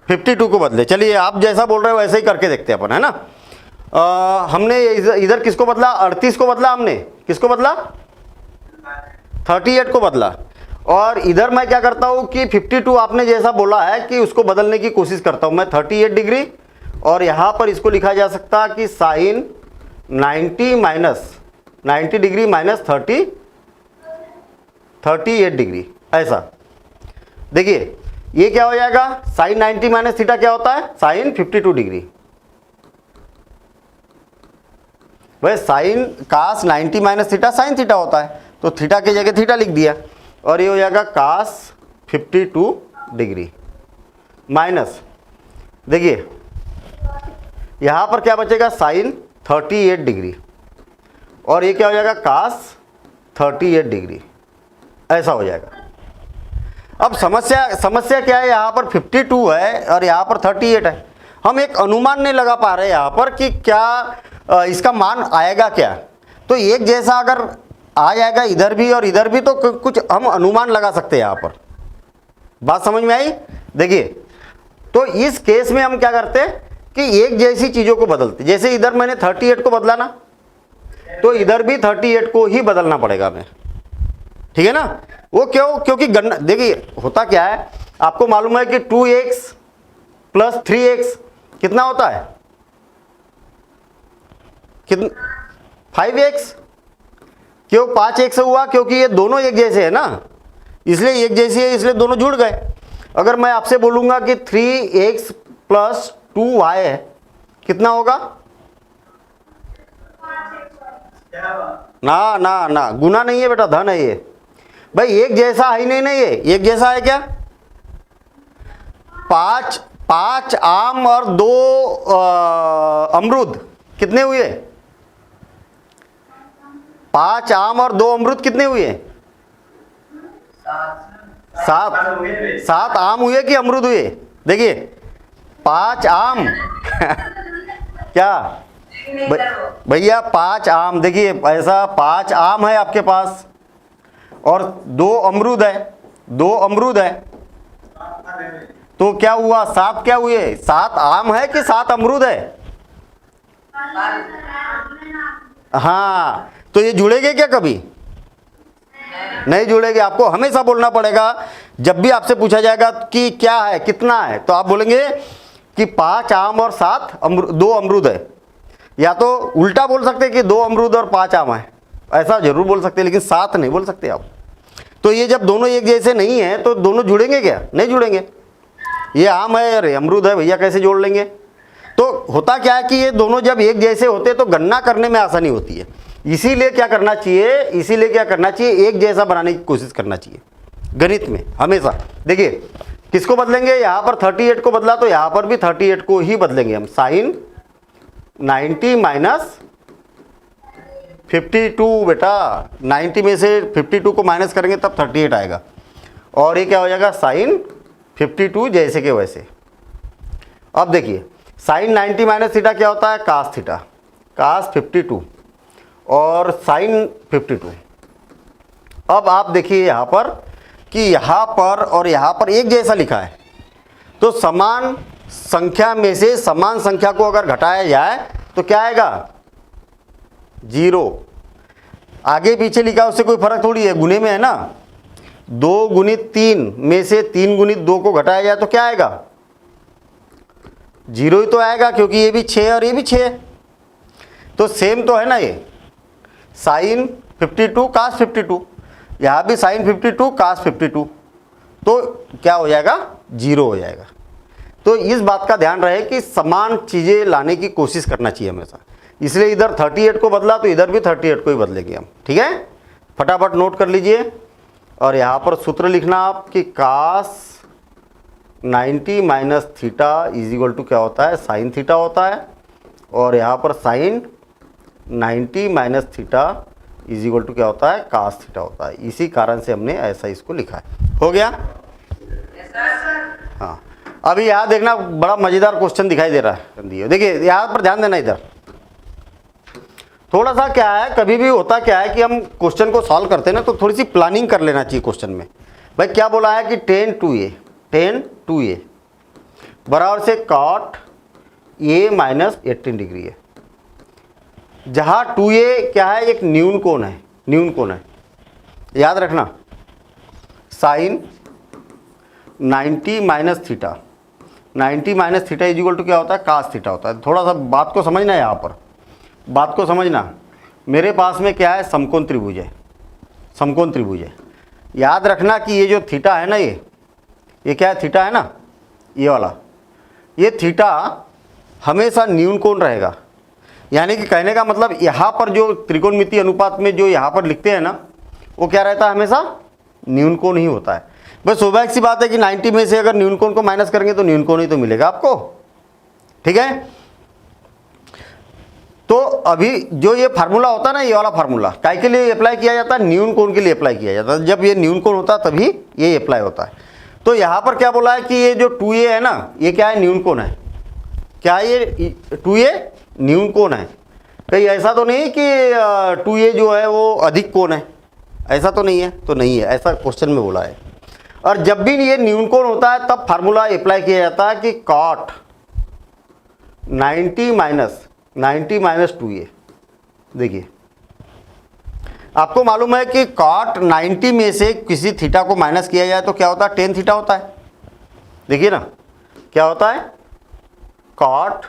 52 को बदले। चलिए आप जैसा बोल रहे हो वैसे ही करके देखते हैं अपन, है ना। हमने इधर किसको बदला, 38 को बदला हमने, किसको बदला, 38 को बदला। और इधर मैं क्या करता हूँ कि 52 आपने जैसा बोला है कि उसको बदलने की कोशिश करता हूँ मैं 38 डिग्री, और यहाँ पर इसको लिखा जा सकता कि साइन 90 डिग्री माइनस 38 डिग्री, ऐसा। देखिए ये क्या हो जाएगा, साइन 90 माइनस थीटा क्या होता है, साइन 52 डिग्री, भाई साइन कास 90 माइनस थीटा साइन थीटा होता है, तो थीटा की जगह थीटा लिख दिया और ये हो जाएगा कास 52 डिग्री माइनस, देखिए यहाँ पर क्या बचेगा साइन 38 डिग्री और ये क्या हो जाएगा कास 38 डिग्री, ऐसा हो जाएगा। अब समस्या क्या है, यहाँ पर 52 है और यहाँ पर 38 है। हम एक अनुमान नहीं लगा पा रहे यहाँ पर कि क्या इसका मान आएगा क्या। तो एक जैसा अगर आ जाएगा इधर भी और इधर भी तो कुछ हम अनुमान लगा सकते हैं यहाँ पर। बात समझ में आई? देखिए, तो इस केस में हम क्या करते हैं कि एक जैसी चीज़ों को बदलते, जैसे इधर मैंने 38 को बदला ना, तो इधर भी 38 को ही बदलना पड़ेगा हमें, ठीक है ना। वो क्यों? क्योंकि गणना देखिए होता क्या है, आपको मालूम है कि 2x प्लस 3x कितना होता है, कितना 5x। क्यों 5x हुआ? क्योंकि ये दोनों एक जैसे है ना, इसलिए एक जैसी है, इसलिए दोनों जुड़ गए। अगर मैं आपसे बोलूंगा कि 3x प्लस 2y है, कितना होगा? ना ना ना, गुना नहीं है बेटा, धन है ये। भाई एक जैसा है ही नहीं, नहीं है एक जैसा है क्या? 5 आम और 2 अमरूद कितने हुए? 5 आम और 2 अमरूद कितने हुए? 7 आम हुए कि अमरूद हुए? देखिए 5 आम क्या भैया 5 आम, देखिए ऐसा 5 आम है आपके पास और 2 अमरूद है, 2 अमरूद है, तो क्या हुआ? 7 क्या हुए? 7 आम है कि 7 अमरूद है? हाँ, तो ये जुड़ेंगे क्या कभी? नहीं जुड़ेंगे। आपको हमेशा बोलना पड़ेगा, जब भी आपसे पूछा जाएगा कि क्या है, कितना है, तो आप बोलेंगे कि 5 आम और 2 अमरूद है। या तो उल्टा बोल सकते हैं कि 2 अमरूद और 5 आम है, ऐसा जरूर बोल सकते हैं, लेकिन 7 नहीं बोल सकते आप। तो ये जब दोनों एक जैसे नहीं है तो दोनों जुड़ेंगे क्या? नहीं जुड़ेंगे। ये आम है और अमरूद है, भैया कैसे जोड़ लेंगे? तो होता क्या है कि ये दोनों जब एक जैसे होते हैं तो गणना करने में आसानी होती है। इसीलिए क्या करना चाहिए, एक जैसा बनाने की कोशिश करना चाहिए गणित में हमेशा। देखिए किसको बदलेंगे? यहाँ पर 38 को बदला तो यहाँ पर भी 38 को ही बदलेंगे हम। साइन 90 माइनस 52 बेटा, 90 में से 52 को माइनस करेंगे तब 38 आएगा और ये क्या हो जाएगा? साइन 52 जैसे के वैसे। अब देखिए साइन 90 माइनस थीटा क्या होता है? कास थीटा, कास 52 और साइन 52। अब आप देखिए यहाँ पर कि यहाँ पर और यहाँ पर एक जैसा लिखा है, तो समान संख्या में से समान संख्या को अगर घटाया जाए तो क्या आएगा? 0। आगे पीछे लिखा उससे कोई फर्क थोड़ी है, गुने में है ना। 2 गुणित 3 में से 3 गुणित 2 को घटाया जाए तो क्या आएगा? 0 ही तो आएगा, क्योंकि ये भी 6 और ये भी 6, तो सेम तो है ना। ये साइन 52 कास 52, यहाँ भी साइन 52 कास 52, तो क्या हो जाएगा? 0 हो जाएगा। तो इस बात का ध्यान रहे कि समान चीज़ें लाने की कोशिश करना चाहिए हमेशा। इसलिए इधर 38 को बदला तो इधर भी 38 को ही बदलेंगे हम, ठीक है। फटाफट नोट कर लीजिए और यहाँ पर सूत्र लिखना आप कि cos 90 minus theta is equal to क्या होता है? साइन थीटा होता है। और यहाँ पर sine 90 minus theta is equal to क्या होता है? कास थीटा होता है। इसी कारण से हमने ऐसा इसको लिखा है। हो गया? हाँ, अभी यहाँ देखना, बड़ा मज़ेदार क्वेश्चन दिखाई दे रहा है। देखिए यहाँ पर ध्यान देना। इधर थोड़ा सा क्या है, कभी भी होता क्या है कि हम क्वेश्चन को सॉल्व करते हैं ना, तो थोड़ी सी प्लानिंग कर लेना चाहिए क्वेश्चन में। भाई क्या बोला है कि tan 2a बराबर से cot a माइनस 18 डिग्री है। जहाँ 2a क्या है? एक न्यून कोण है, न्यून कोण है, याद रखना। Sine 90 minus theta, 90 minus theta is equal to क्या होता है? कास थीटा होता है। थोड़ा सा बात को समझना है, यहाँ पर बात को समझना। मेरे पास में क्या है? समकोण त्रिभुज है, समकोण त्रिभुज है। याद रखना कि ये जो थीटा है ना, ये क्या है? थीटा है ना, ये वाला, ये थीटा हमेशा न्यून कोण रहेगा। यानी कि कहने का मतलब यहाँ पर जो त्रिकोणमितीय अनुपात में जो यहाँ पर लिखते हैं ना, वो क्या रहता है, हमेशा न्यून कोण ही होता है। बस स्वाभाविक सी बात है कि 90 में से अगर न्यून कोण को माइनस करेंगे तो न्यून कोण ही तो मिलेगा आपको, ठीक है। तो अभी जो ये फार्मूला होता है ना, ये वाला फार्मूला काय के लिए अप्लाई किया जाता है, न्यून कोण के लिए अप्लाई किया जाता है। जब ये न्यून कोण होता है तभी ये अप्लाई होता है। तो यहाँ पर क्या बोला है कि ये जो 2a है ना, ये क्या है, न्यून कोण है। क्या ये 2a न्यून कोण है? कहीं ऐसा तो नहीं कि 2a जो है वो अधिक कोण है, ऐसा तो नहीं है। तो नहीं है, ऐसा क्वेश्चन में बोला है। और जब भी ये न्यून कोण होता है तब फार्मूला अप्लाई किया जाता है कि cot 90 माइनस 2a। देखिए आपको मालूम है कि cot 90 में से किसी थीटा को माइनस किया जाए तो क्या होता है, tan थीटा होता है। देखिए ना क्या होता है, cot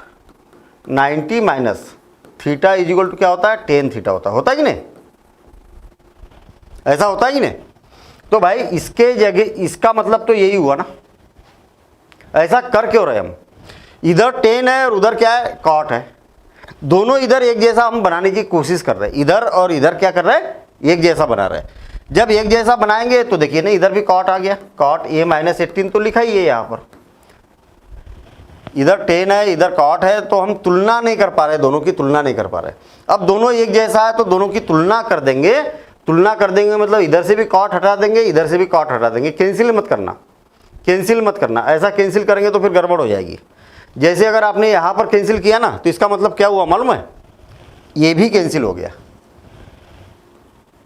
90 minus theta is equal to क्या होता है, tan थीटा होता है कि नहीं, ऐसा होता है कि नहीं। तो भाई इसके जगह इसका मतलब तो यही हुआ ना। ऐसा कर क्यों रहे हम, इधर tan है और उधर क्या है, cot है। दोनों इधर एक जैसा हम बनाने की कोशिश कर रहे हैं, इधर और इधर क्या कर रहे हैं, एक जैसा बना रहे हैं। जब एक जैसा बनाएंगे तो देखिए ना, इधर भी cot आ गया, cot a माइनस 18 तो लिखा ही है यहाँ पर। इधर tan है इधर cot है, तो हम तुलना नहीं कर पा रहे, दोनों की तुलना नहीं कर पा रहे। अब दोनों एक जैसा है तो दोनों की तुलना कर देंगे। तुलना कर देंगे मतलब इधर से भी cot हटा देंगे, इधर से भी cot हटा देंगे। कैंसिल मत करना, कैंसिल मत करना। ऐसा कैंसिल करेंगे तो फिर गड़बड़ हो जाएगी। जैसे अगर आपने यहाँ पर कैंसिल किया ना, तो इसका मतलब क्या हुआ मालूम है, ये भी कैंसिल हो गया।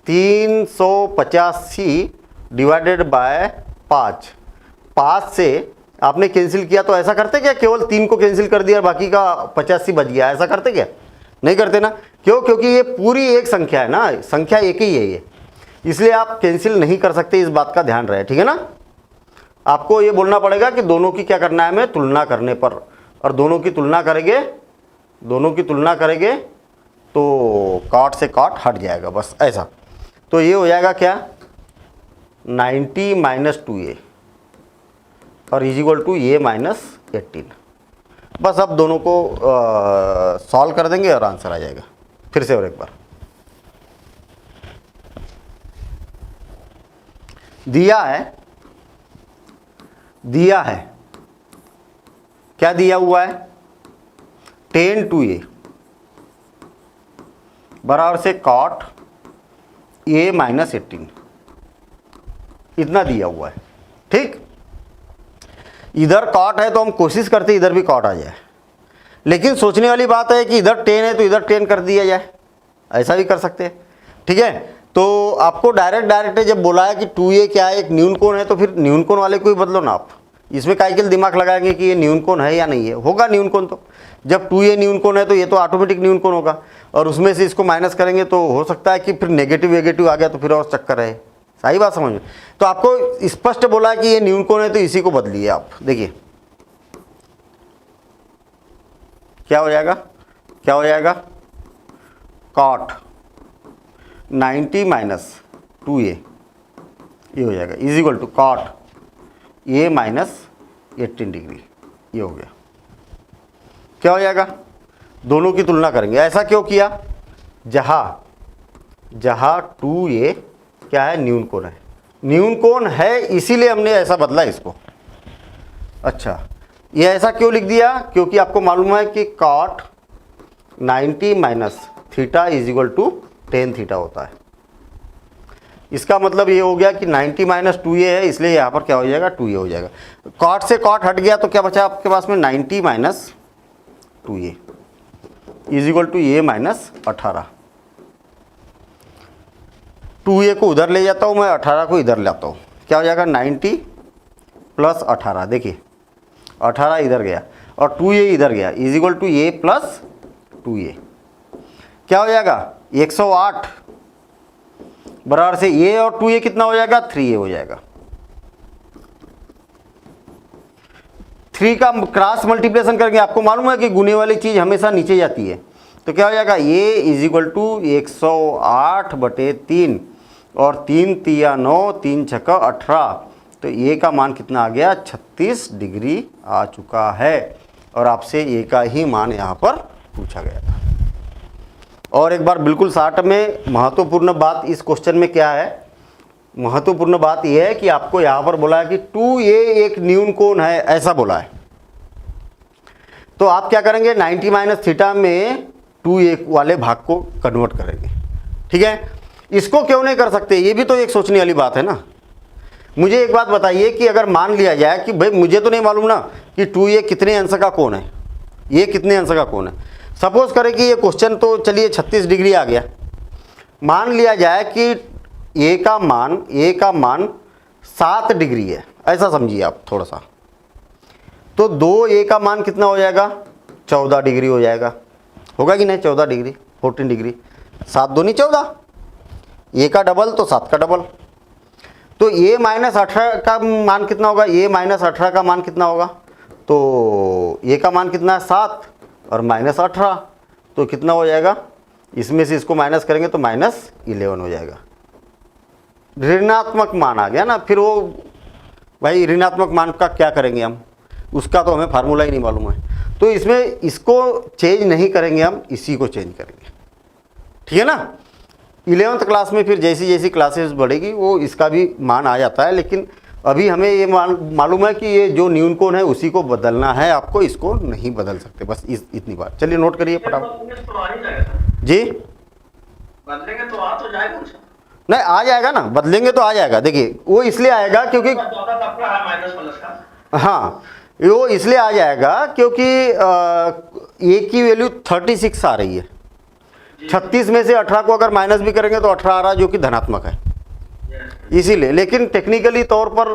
385 डिवाइडेड बाय 5 से आपने कैंसिल किया तो ऐसा करते क्या, केवल 3 को कैंसिल कर दिया, बाकी का 85 बच गया, ऐसा करते क्या, नहीं करते ना। क्यों, क्योंकि ये पूरी एक संख्या है ना, संख्या एक ही है ये, इसलिए आप कैंसिल नहीं कर सकते। इस बात का ध्यान रहे, ठीक है ना। आपको ये बोलना पड़ेगा कि दोनों की क्या करना है, हमें तुलना करने पर, और दोनों की तुलना करेंगे तो cot से cot हट जाएगा, बस ऐसा। तो ये हो जाएगा क्या, 90 माइनस 2a और is equal to a minus 18। बस अब दोनों को सॉल्व कर देंगे और आंसर आ जाएगा। फिर से और एक बार दिया है क्या दिया हुआ है, tan 2a बराबर से cot a माइनस 18, इतना दिया हुआ है, ठीक। इधर cot है तो हम कोशिश करते इधर भी cot आ जाए, लेकिन सोचने वाली बात है कि इधर tan है तो इधर tan कर दिया जाए, ऐसा भी कर सकते हैं, ठीक है। तो आपको डायरेक्ट जब बोला है कि 2a क्या है, एक न्यून कोण है, तो फिर न्यून कोण वाले को ही बदलो ना आप। इसमें काय के लिए दिमाग लगाएंगे कि ये न्यून कोण है या नहीं है, होगा न्यून कोण। तो जब 2a न्यून कोण है तो ये तो ऑटोमेटिक न्यून कोण होगा, और उसमें से इसको माइनस करेंगे तो हो सकता है कि फिर नेगेटिव आ गया तो फिर और चक्कर है। सही बात समझ में। तो आपको स्पष्ट बोला है कि ये न्यून कोण है तो इसी को बदलिए आप। देखिए क्या हो जाएगा, cot 90 माइनस 2a ये हो जाएगा is equal to cot a minus 18 degree, ये हो गया। क्या हो जाएगा, दोनों की तुलना करेंगे। ऐसा क्यों किया, जहाँ 2a क्या है, न्यून कोण है, इसीलिए हमने ऐसा बदला इसको। अच्छा, ये ऐसा क्यों लिख दिया, क्योंकि आपको मालूम है कि cot 90 minus theta is equal to tan theta होता है। इसका मतलब ये हो गया कि 90 माइनस 2a है, इसलिए यहाँ पर क्या हो जाएगा, 2a हो जाएगा। cot से cot हट गया तो क्या बचा आपके पास में, 90 minus 2a is equal to a minus 18। 2a को उधर ले जाता हूँ मैं, 18 को इधर लाता हूँ, क्या हो जाएगा 90 प्लस 18। देखिए 18 इधर गया और 2a इधर गया, is equal to a plus 2a। क्या हो जाएगा 108 बराबर से a और 2a कितना हो जाएगा, 3a हो जाएगा। 3 का क्रॉस मल्टीप्लिकेशन करेंगे, आपको मालूम है कि गुने वाली चीज़ हमेशा नीचे जाती है, तो क्या हो जाएगा a इज इक्वल टू 108/3 और 3 तिया 9, 3 छक्का 18, तो a का मान कितना आ गया, 36 डिग्री आ चुका है। और आपसे a का ही मान यहाँ पर पूछा गया था। और एक बार बिल्कुल शॉर्ट में महत्वपूर्ण बात इस क्वेश्चन में क्या है, महत्वपूर्ण बात यह है कि आपको यहाँ पर बोला है कि 2a एक न्यून कोण है, ऐसा बोला है। तो आप क्या करेंगे, 90 माइनस थीटा में 2a वाले भाग को कन्वर्ट करेंगे। ठीक है, इसको क्यों नहीं कर सकते, ये भी तो एक सोचने वाली बात है ना। मुझे एक बात बताइए कि अगर मान लिया जाए कि भाई मुझे तो नहीं मालूम ना कि 2a कितने अंश का कोण है, ये कितने अंश का कोण है। सपोज करें कि ये क्वेश्चन तो चलिए 36 डिग्री आ गया। मान लिया जाए कि a का मान 7 डिग्री है, ऐसा समझिए आप थोड़ा सा। तो 2a का मान कितना हो जाएगा, 14 डिग्री हो जाएगा, होगा कि नहीं, 14 डिग्री 14 डिग्री, 7 दूनी 14, a का डबल तो 7 का डबल। तो a माइनस 18 का मान कितना होगा, a माइनस 18 का मान कितना होगा, तो a का मान कितना है 7 और माइनस 18, तो कितना हो जाएगा, इसमें से इसको माइनस करेंगे तो माइनस 11 हो जाएगा। ऋणात्मक मान आ गया ना, फिर वो भाई ऋणात्मक मान का क्या करेंगे हम, उसका तो हमें फार्मूला ही नहीं मालूम है। तो इसमें इसको चेंज नहीं करेंगे हम, इसी को चेंज करेंगे। ठीक है ना। 11th क्लास में फिर जैसी जैसी क्लासेस बढ़ेगी वो इसका भी मान आ जाता है, लेकिन अभी हमें ये मालूम है कि ये जो न्यून कोण है उसी को बदलना है आपको, इसको नहीं बदल सकते, बस इतनी बात। चलिए नोट करिए फटाफट जी। बदलेंगे तो आ तो जाएगा, नहीं आ जाएगा ना, बदलेंगे तो आ जाएगा। देखिए वो इसलिए आएगा क्योंकि हाँ, वो इसलिए आ जाएगा क्योंकि ए की वैल्यू 36 आ रही है। 36 में से 18 को अगर माइनस भी करेंगे तो 18 आ रहा है, जो कि धनात्मक है, इसीलिए। लेकिन टेक्निकली तौर पर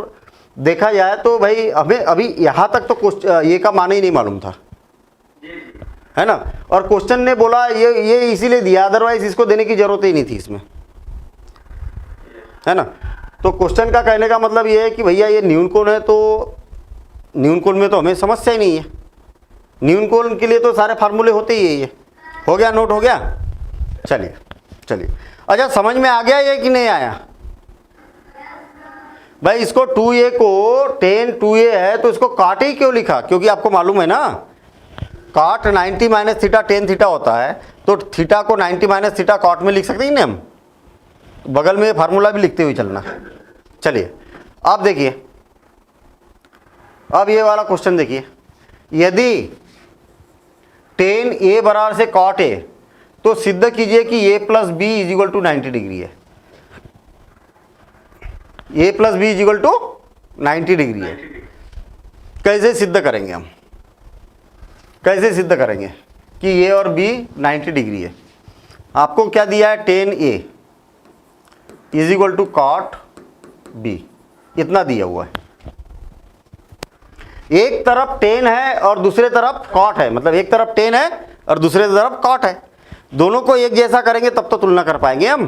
देखा जाए तो भाई हमें अभी यहाँ तक तो ये का मान ही नहीं मालूम था, है ना। और क्वेश्चन ने बोला ये इसीलिए दिया, अदरवाइज इसको देने की जरूरत ही नहीं थी इसमें, है ना। तो क्वेश्चन का कहने का मतलब ये है कि भैया ये न्यून कोण है, तो न्यून कोण में तो हमें समस्या ही नहीं है। न्यून कोण के लिए तो सारे फार्मूले होते ही है। ये हो गया, नोट हो गया। चलिए चलिए, अच्छा समझ में आ गया ये कि नहीं आया भाई। इसको 2a को tan 2a है तो इसको काट ही क्यों लिखा, क्योंकि आपको मालूम है ना काट 90 माइनस थीटा टेन थीटा होता है, तो थीटा को 90 माइनस थीटा काट में लिख सकते हैं ना हम, बगल में फार्मूला भी लिखते हुए चलना। चलिए अब देखिए, अब ये वाला क्वेश्चन देखिए, यदि tan a बराबर से cot a, तो सिद्ध कीजिए कि a plus B is equal to 90 degree है। a plus B is equal to 90 degree है। कैसे सिद्ध करेंगे हम, कैसे सिद्ध करेंगे कि a और b 90 डिग्री है। आपको क्या दिया है, tan a is equal to cot b, इतना दिया हुआ है। एक तरफ tan है और दूसरे तरफ cot है, मतलब एक तरफ tan है और दूसरे तरफ cot है, दोनों को एक जैसा करेंगे तब तो तुलना कर पाएंगे हम।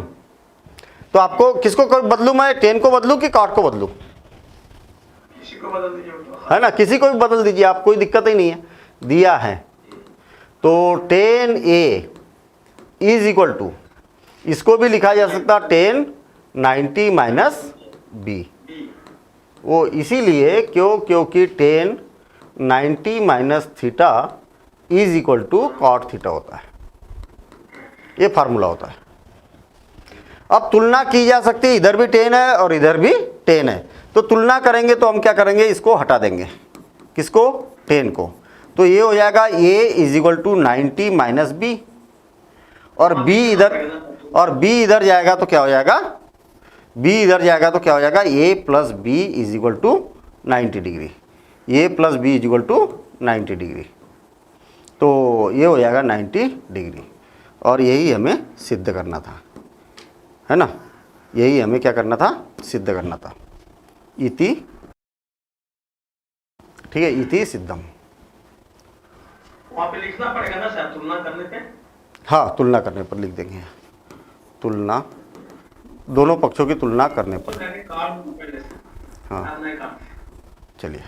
तो आपको किसको बदलूं मैं, tan को बदलूं कि cot को बदलूं, किसी को बदल दीजिए, है ना, किसी को भी बदल दीजिए आप, कोई दिक्कत ही नहीं है, दिया है। तो tan a is equal to, इसको भी लिखा जा सकता tan 90 माइनस b, वो इसीलिए क्योंकि tan 90 minus theta is equal to cot theta होता है, ये फार्मूला होता है। अब तुलना की जा सकती है, इधर भी tan है और इधर भी tan है, तो तुलना करेंगे तो हम क्या करेंगे, इसको हटा देंगे, किसको, tan को। तो ये हो जाएगा a is equal to 90 minus b, और b इधर जाएगा तो क्या हो जाएगा, b इधर जाएगा तो क्या हो जाएगा, a plus B is equal to 90 degree, a plus B is equal to 90 degree, तो ये हो जाएगा 90 डिग्री। और यही हमें सिद्ध करना था, है ना, यही हमें क्या करना था, सिद्ध करना था। इति, ठीक है, इति सिद्धम। वहाँ पे लिखना पड़ेगा ना सर, तुलना करने पे। हाँ, तुलना करने पर लिख देंगे, तुलना, दोनों पक्षों की तुलना करने पर। हाँ चलिए,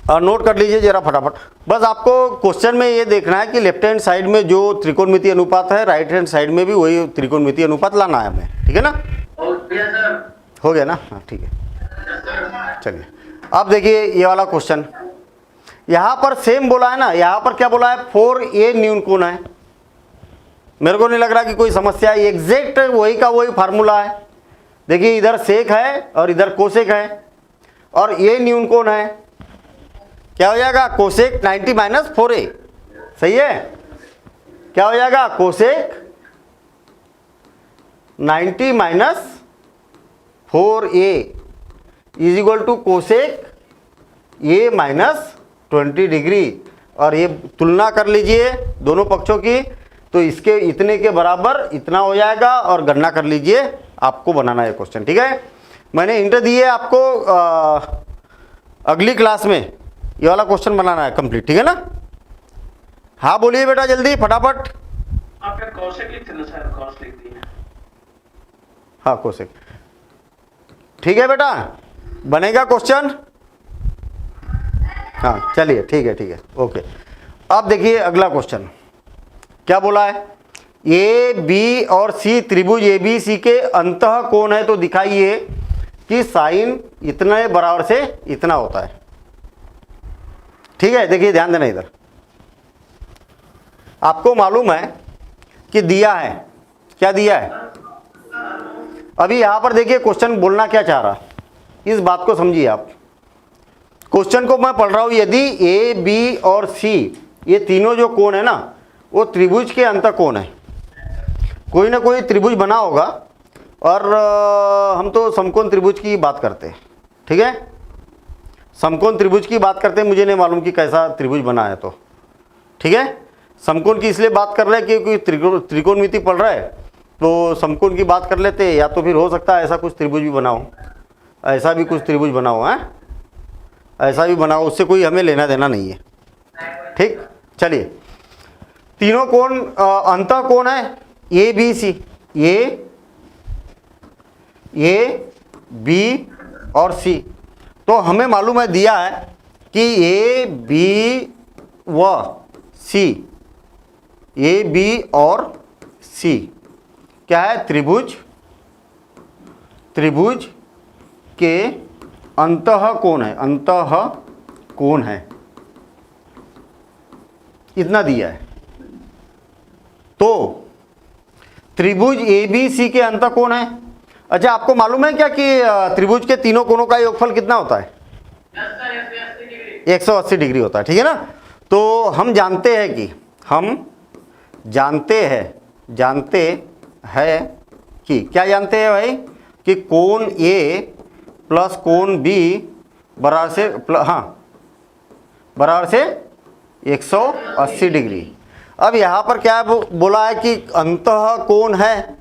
और नोट कर लीजिए जरा फटाफट। बस आपको क्वेश्चन में ये देखना है कि लेफ्ट हैंड साइड में जो त्रिकोणमितीय अनुपात है, राइट हैंड साइड में भी वही त्रिकोणमितीय अनुपात लाना है हमें, ठीक है ना। हो गया ना, हाँ ठीक है। चलिए अब देखिए ये वाला क्वेश्चन, यहां पर सेम बोला है ना, यहां पर क्या बोला है 4a न्यून कोण है। मेरे को नहीं लग रहा कि कोई समस्या है, एग्जैक्ट वही का वही फार्मूला है। देखिए इधर सेक है और इधर कोसेक है और ये न्यून कोण है, क्या हो जाएगा कोसेक 90 माइनस 4a, सही है। क्या हो जाएगा cosec 90 minus 4a is equal to cosec a minus 20 degree. और ये तुलना कर लीजिए दोनों पक्षों की, तो इसके इतने के बराबर इतना हो जाएगा और गणना कर लीजिए, आपको बनाना है क्वेश्चन, ठीक है। मैंने हिंट दी है आपको, अगली क्लास में ये वाला क्वेश्चन बनाना है कंप्लीट, ठीक है ना। हाँ बोलिए बेटा जल्दी फटाफट। आपने कौशिक लिख थे ना सर, कौश लिख दी है। हाँ कोसेक, ठीक है बेटा, बनेगा क्वेश्चन। हाँ चलिए ठीक है ओके। अब देखिए अगला क्वेश्चन क्या बोला है, ए बी और सी त्रिभुज ए बी सी के अंतः कोण है, तो दिखाइए कि साइन इतने बराबर से इतना होता है, ठीक है। देखिए ध्यान देना, इधर आपको मालूम है कि दिया है, क्या दिया है। अभी यहां पर देखिए क्वेश्चन बोलना क्या चाह रहा, इस बात को समझिए आप। क्वेश्चन को मैं पढ़ रहा हूं, यदि ए बी और सी ये तीनों जो कोण है ना, वो त्रिभुज के अंतः कोण है। कोई ना कोई त्रिभुज बना होगा, और हम तो समकोण त्रिभुज की बात करते हैं, ठीक है। समकोण त्रिभुज की बात करते हैं, मुझे नहीं मालूम कि कैसा त्रिभुज बना है, तो ठीक है। समकोण की इसलिए बात कर रहे हैं क्योंकि त्रिकोणमिति पढ़ रहा है, तो समकोण की बात कर लेते हैं, या तो फिर हो सकता है ऐसा कुछ त्रिभुज भी बनाओ, ऐसा भी कुछ त्रिभुज बनाओ, है ऐसा भी बनाओ, उससे कोई हमें लेना देना नहीं है, ठीक। चलिए तीनों कोण अंतः कोण है A B C, A B और सी। तो हमें मालूम है, दिया है कि ए बी व सी, ए बी और सी क्या है त्रिभुज, त्रिभुज के अंतः कोण है, अंतः कोण है, इतना दिया है। तो त्रिभुज ए बी सी के अंतः कोण है। अच्छा आपको मालूम है क्या कि त्रिभुज के तीनों कोणों का योगफल कितना होता है, 180 डिग्री होता है, ठीक है ना। तो हम जानते हैं कि जानते हैं कि क्या जानते हैं भाई, कि कोण ए प्लस कोण बी बराबर से बराबर से 180 डिग्री। अब यहाँ पर क्या बोला है कि अंतः कोण है,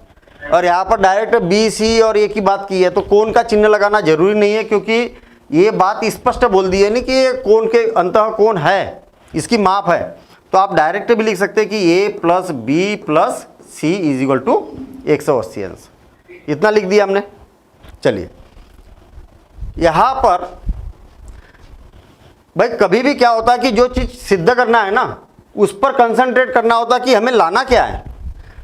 और यहाँ पर डायरेक्ट बी सी और ए की बात की है, तो कोण का चिन्ह लगाना जरूरी नहीं है, क्योंकि ये बात स्पष्ट बोल दी है नहीं कि ये कोण के अंतः कोण है, इसकी माप है। तो आप डायरेक्ट भी लिख सकते हैं कि A plus B plus C is equal to 180 अंश, इतना लिख दिया हमने। चलिए यहाँ पर भाई कभी भी क्या होता है कि जो चीज़ सिद्ध करना है ना, उस पर कंसंट्रेट करना होता है कि हमें लाना क्या है।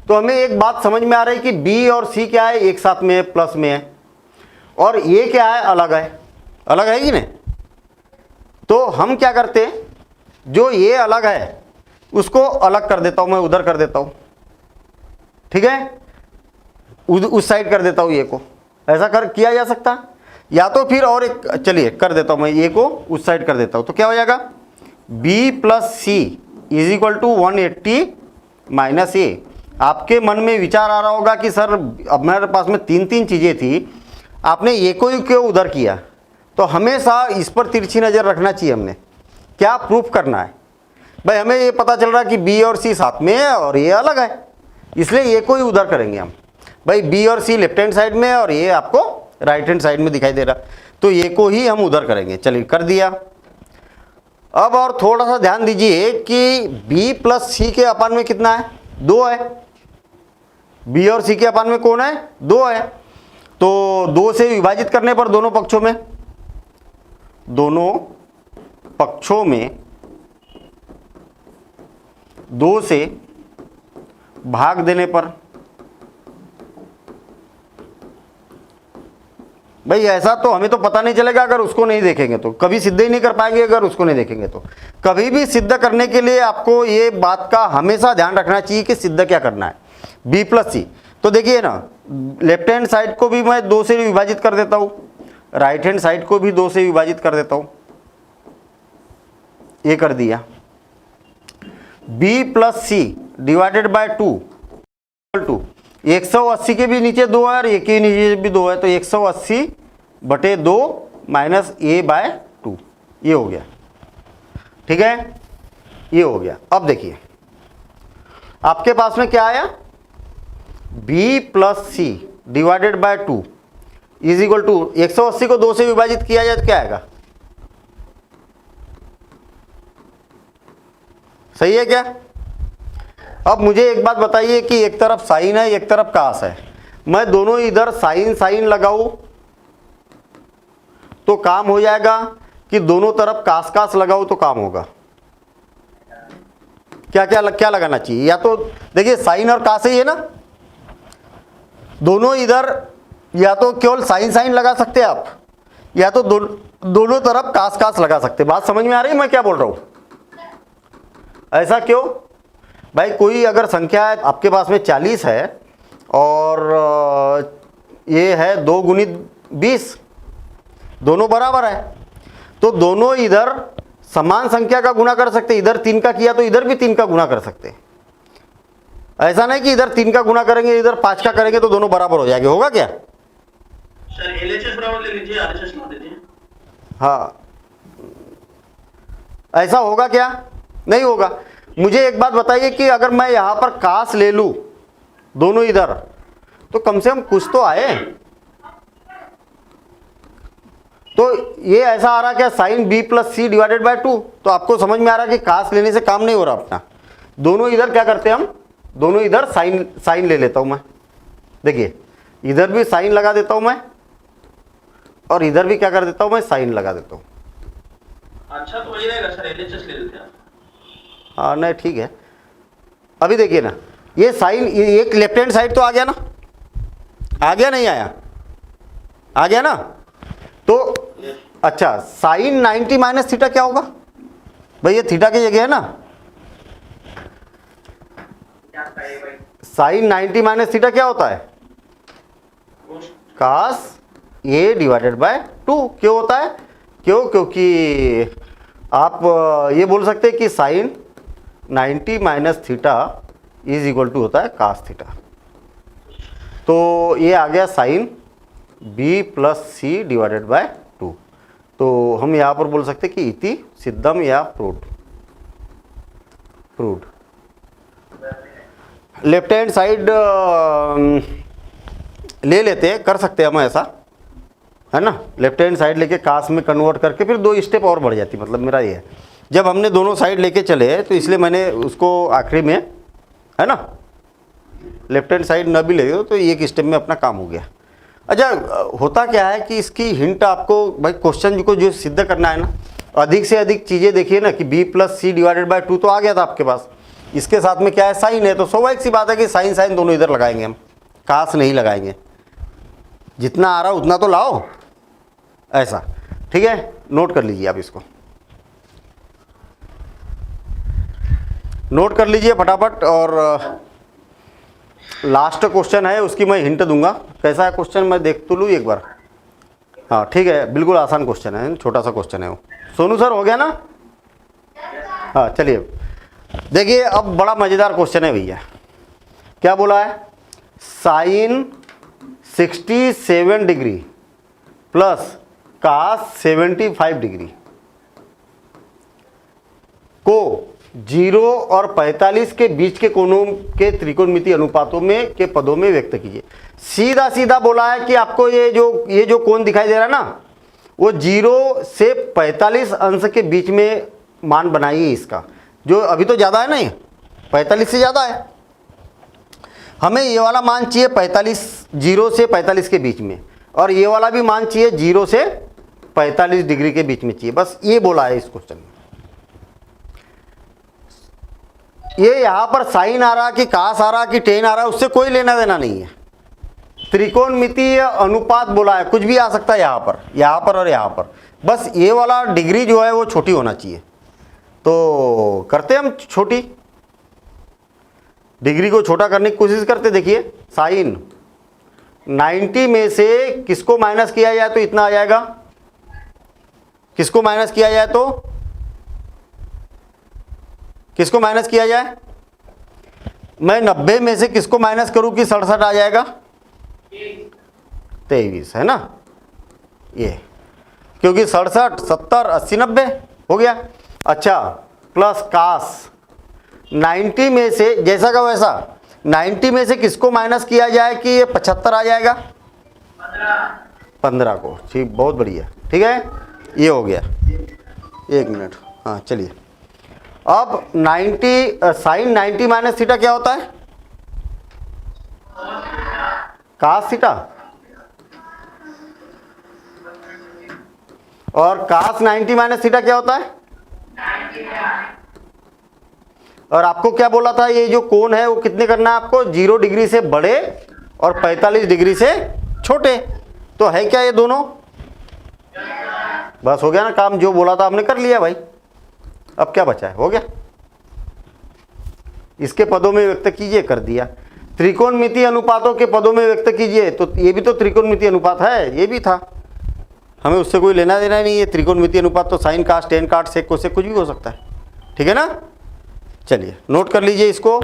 तो हमें एक बात समझ में आ रही है कि बी और सी क्या है, एक साथ में है, प्लस में है, और ये क्या है, अलग है, अलग है कि नहीं। तो हम क्या करते हैं, जो ये अलग है उसको अलग कर देता हूं मैं, उधर कर देता हूं, ठीक है, उस साइड कर देता हूं ये को, ऐसा किया जा सकता है। या तो फिर और एक, चलिए कर देता हूं मैं, ये को उस साइड कर देता हूं, तो क्या हो जाएगा b plus C is equal to 180 minus A. आपके मन में विचार आ रहा होगा कि सर अब मेरे पास में तीन चीज़ें थी, आपने ये को ही क्यों उधर किया। तो हमेशा इस पर तिरछी नज़र रखना चाहिए। हमने क्या प्रूफ करना है भाई, हमें ये पता चल रहा है कि बी और सी साथ में है और ये अलग है, इसलिए ये को ही उधर करेंगे हम। भाई बी और सी लेफ्ट हैंड साइड में और ये आपको राइट हैंड साइड में दिखाई दे रहा, तो ये को ही हम उधर करेंगे। चलिए कर दिया। अब और थोड़ा सा ध्यान दीजिए कि b प्लस सी के अपान में कितना है, 2 है। b और c के अपान में कौन है, 2 है। तो 2 से विभाजित करने पर दोनों पक्षों में 2 से भाग देने पर भाई ऐसा तो हमें तो पता नहीं चलेगा अगर उसको नहीं देखेंगे तो, कभी सिद्ध ही नहीं कर पाएंगे अगर उसको नहीं देखेंगे तो। कभी भी सिद्ध करने के लिए आपको ये बात का हमेशा ध्यान रखना चाहिए कि सिद्ध क्या करना है, बी प्लस सी। तो देखिए ना, लेफ्ट हैंड साइड को भी मैं 2 से विभाजित कर देता हूँ, राइट हैंड साइड को भी 2 से विभाजित कर देता हूँ, ये कर दिया। B plus c divided by 2 to 180 के भी नीचे 2 है और ए के नीचे भी 2 है, तो 180/2 माइनस ए बाय 2, ये हो गया। ठीक है, ये हो गया। अब देखिए आपके पास में क्या आया, b plus c divided by 2 is equal to 180 को 2 से विभाजित किया जाए तो क्या आएगा, सही है क्या? अब मुझे एक बात बताइए कि एक तरफ साइन है एक तरफ कास है, मैं दोनों इधर साइन साइन लगाऊं तो काम हो जाएगा कि दोनों तरफ कास कास लगाऊं तो काम होगा? क्या लगाना चाहिए? या तो देखिए साइन और कास ही है ना, दोनों इधर या तो केवल साइन साइन लगा सकते हैं आप, या तो दोनों तरफ कास कास लगा सकते। बात समझ में आ रही है मैं क्या बोल रहा हूं? ऐसा क्यों भाई? कोई अगर संख्या आपके पास में 40 है और ये है 2 गुणित 20, दोनों बराबर है, तो दोनों इधर समान संख्या का गुणा कर सकते। इधर 3 का किया तो इधर भी 3 का गुणा कर सकते। ऐसा नहीं कि इधर 3 का गुणा करेंगे इधर 5 का करेंगे तो दोनों बराबर हो जाएंगे, होगा क्या? सर LHS बराबर ले लीजिए, RHS ना दीजिए। हाँ, ऐसा होगा क्या? नहीं होगा। मुझे एक बात बताइए कि अगर मैं यहां पर कास ले लूं दोनों इधर, तो कम से कम कुछ तो आए। तो ये ऐसा आ रहा क्या, sine b plus c divided by 2, तो आपको समझ में आ रहा कि कास लेने से काम नहीं हो रहा अपना। दोनों इधर क्या करते हैं हम, दोनों इधर साइन साइन ले लेता हूं मैं। देखिए इधर भी साइन लगा देता हूं मैं और इधर भी क्या कर देता हूं मैं, साइन लगा देता हूं। अच्छा तो वही रहेगा सर, LHS ले लेते हैं। हाँ नहीं ठीक है। अभी देखिए ना, ये साइन एक लेफ्ट हैंड साइड तो आ गया ना, आ गया नहीं आया, आ गया ना। तो अच्छा साइन 90 माइनस थीटा क्या होगा भाई, ये थीटा की जगह है ना, साइन 90 माइनस थीटा क्या होता है, कास ए डिवाइडेड बाय 2। क्यों होता है? क्यों? क्योंकि आप ये बोल सकते हैं कि sine 90 minus theta is equal to होता है कास थीटा। तो ये आ गया sine b plus c divided by 2। तो हम यहाँ पर बोल सकते हैं कि इति सिद्धम या प्रूव्ड। लेफ्ट हैंड साइड ले लेते हैं, कर सकते हैं हम ऐसा, है ना। लेफ्ट हैंड साइड लेके कास में कन्वर्ट करके फिर 2 स्टेप और बढ़ जाती। मतलब मेरा ये है, जब हमने दोनों साइड लेके चले तो इसलिए मैंने उसको आखिरी में, है ना, लेफ्ट हैंड साइड न भी ले तो एक स्टेप में अपना काम हो गया। अच्छा होता क्या है कि इसकी हिंट आपको भाई क्वेश्चन को जो सिद्ध करना है ना, अधिक से अधिक चीज़ें देखिए ना कि b plus c divided by 2 तो आ गया था आपके पास, इसके साथ में क्या है, साइन है, तो स्वाभाविक सी बात है कि साइन साइन दोनों इधर लगाएंगे हम, कास नहीं लगाएंगे। जितना आ रहा उतना तो लाओ, ऐसा। ठीक है, नोट कर लीजिए आप इसको, नोट कर लीजिए फटाफट। और लास्ट क्वेश्चन है, उसकी मैं हिंट दूंगा। कैसा है क्वेश्चन, मैं देख तो लूँ एक बार। हाँ ठीक है, बिल्कुल आसान क्वेश्चन है, छोटा सा क्वेश्चन है वो। सोनू सर हो गया ना? हाँ चलिए देखिए, अब बड़ा मज़ेदार क्वेश्चन है भैया। क्या बोला है, sine 67 degree plus cos 75 degree को 0 और 45 के बीच के कोणों के त्रिकोणमितीय अनुपातों में के पदों में व्यक्त कीजिए। सीधा सीधा बोला है कि आपको ये जो कोण दिखाई दे रहा है ना, वो 0 से 45 अंश के बीच में मान बनाइए इसका। जो अभी तो ज़्यादा है ना, ये 45 से ज़्यादा है, हमें ये वाला मान चाहिए 45, 0 से 45 के बीच में, और ये वाला भी मान चाहिए 0 से 45 डिग्री के बीच में चाहिए। बस ये बोला है इस क्वेश्चन में। ये यहाँ पर साइन आ रहा कि कास आ रहा कि टेन आ रहा, उससे कोई लेना देना नहीं है। त्रिकोणमितीय अनुपात बोला है, कुछ भी आ सकता है यहाँ पर और यहाँ पर, बस ये वाला डिग्री जो है वो छोटी होना चाहिए। तो करते हम छोटी डिग्री को छोटा करने की कोशिश करते। देखिए साइन 90 में से किसको माइनस किया जाए तो इतना आ जाएगा, किसको माइनस किया जाए तो किसको माइनस किया जाए, मैं 90 में से किसको माइनस करूं कि 67 आ जाएगा, 23 है ना ये, क्योंकि 67 70 80 90 हो गया। अच्छा प्लस कास 90 में से जैसा का वैसा 90 में से किसको माइनस किया जाए कि ये 75 आ जाएगा, 15 को, ठीक बहुत बढ़िया, ठीक है ये हो गया। एक मिनट, हाँ चलिए अब 90 साइन 90 माइनस थीटा क्या होता है, कास थीटा, और कास 90 माइनस थीटा क्या होता है, और आपको क्या बोला था ये जो कोण है वो कितने करना है आपको, 0 डिग्री से बड़े और 45 डिग्री से छोटे, तो है क्या ये दोनों, बस हो गया ना काम, जो बोला था हमने कर लिया भाई, अब क्या बचा है, हो गया। इसके पदों में व्यक्त कीजिए, कर दिया। त्रिकोणमितीय अनुपातों के पदों में व्यक्त कीजिए, तो ये भी तो त्रिकोणमितीय अनुपात है, ये भी था, हमें उससे कोई लेना देना नहीं है। त्रिकोणमितीय अनुपात तो साइन कास टेन काट सेक कोसेक कुछ भी हो सकता है, ठीक है ना। चलिए नोट कर लीजिए इसको।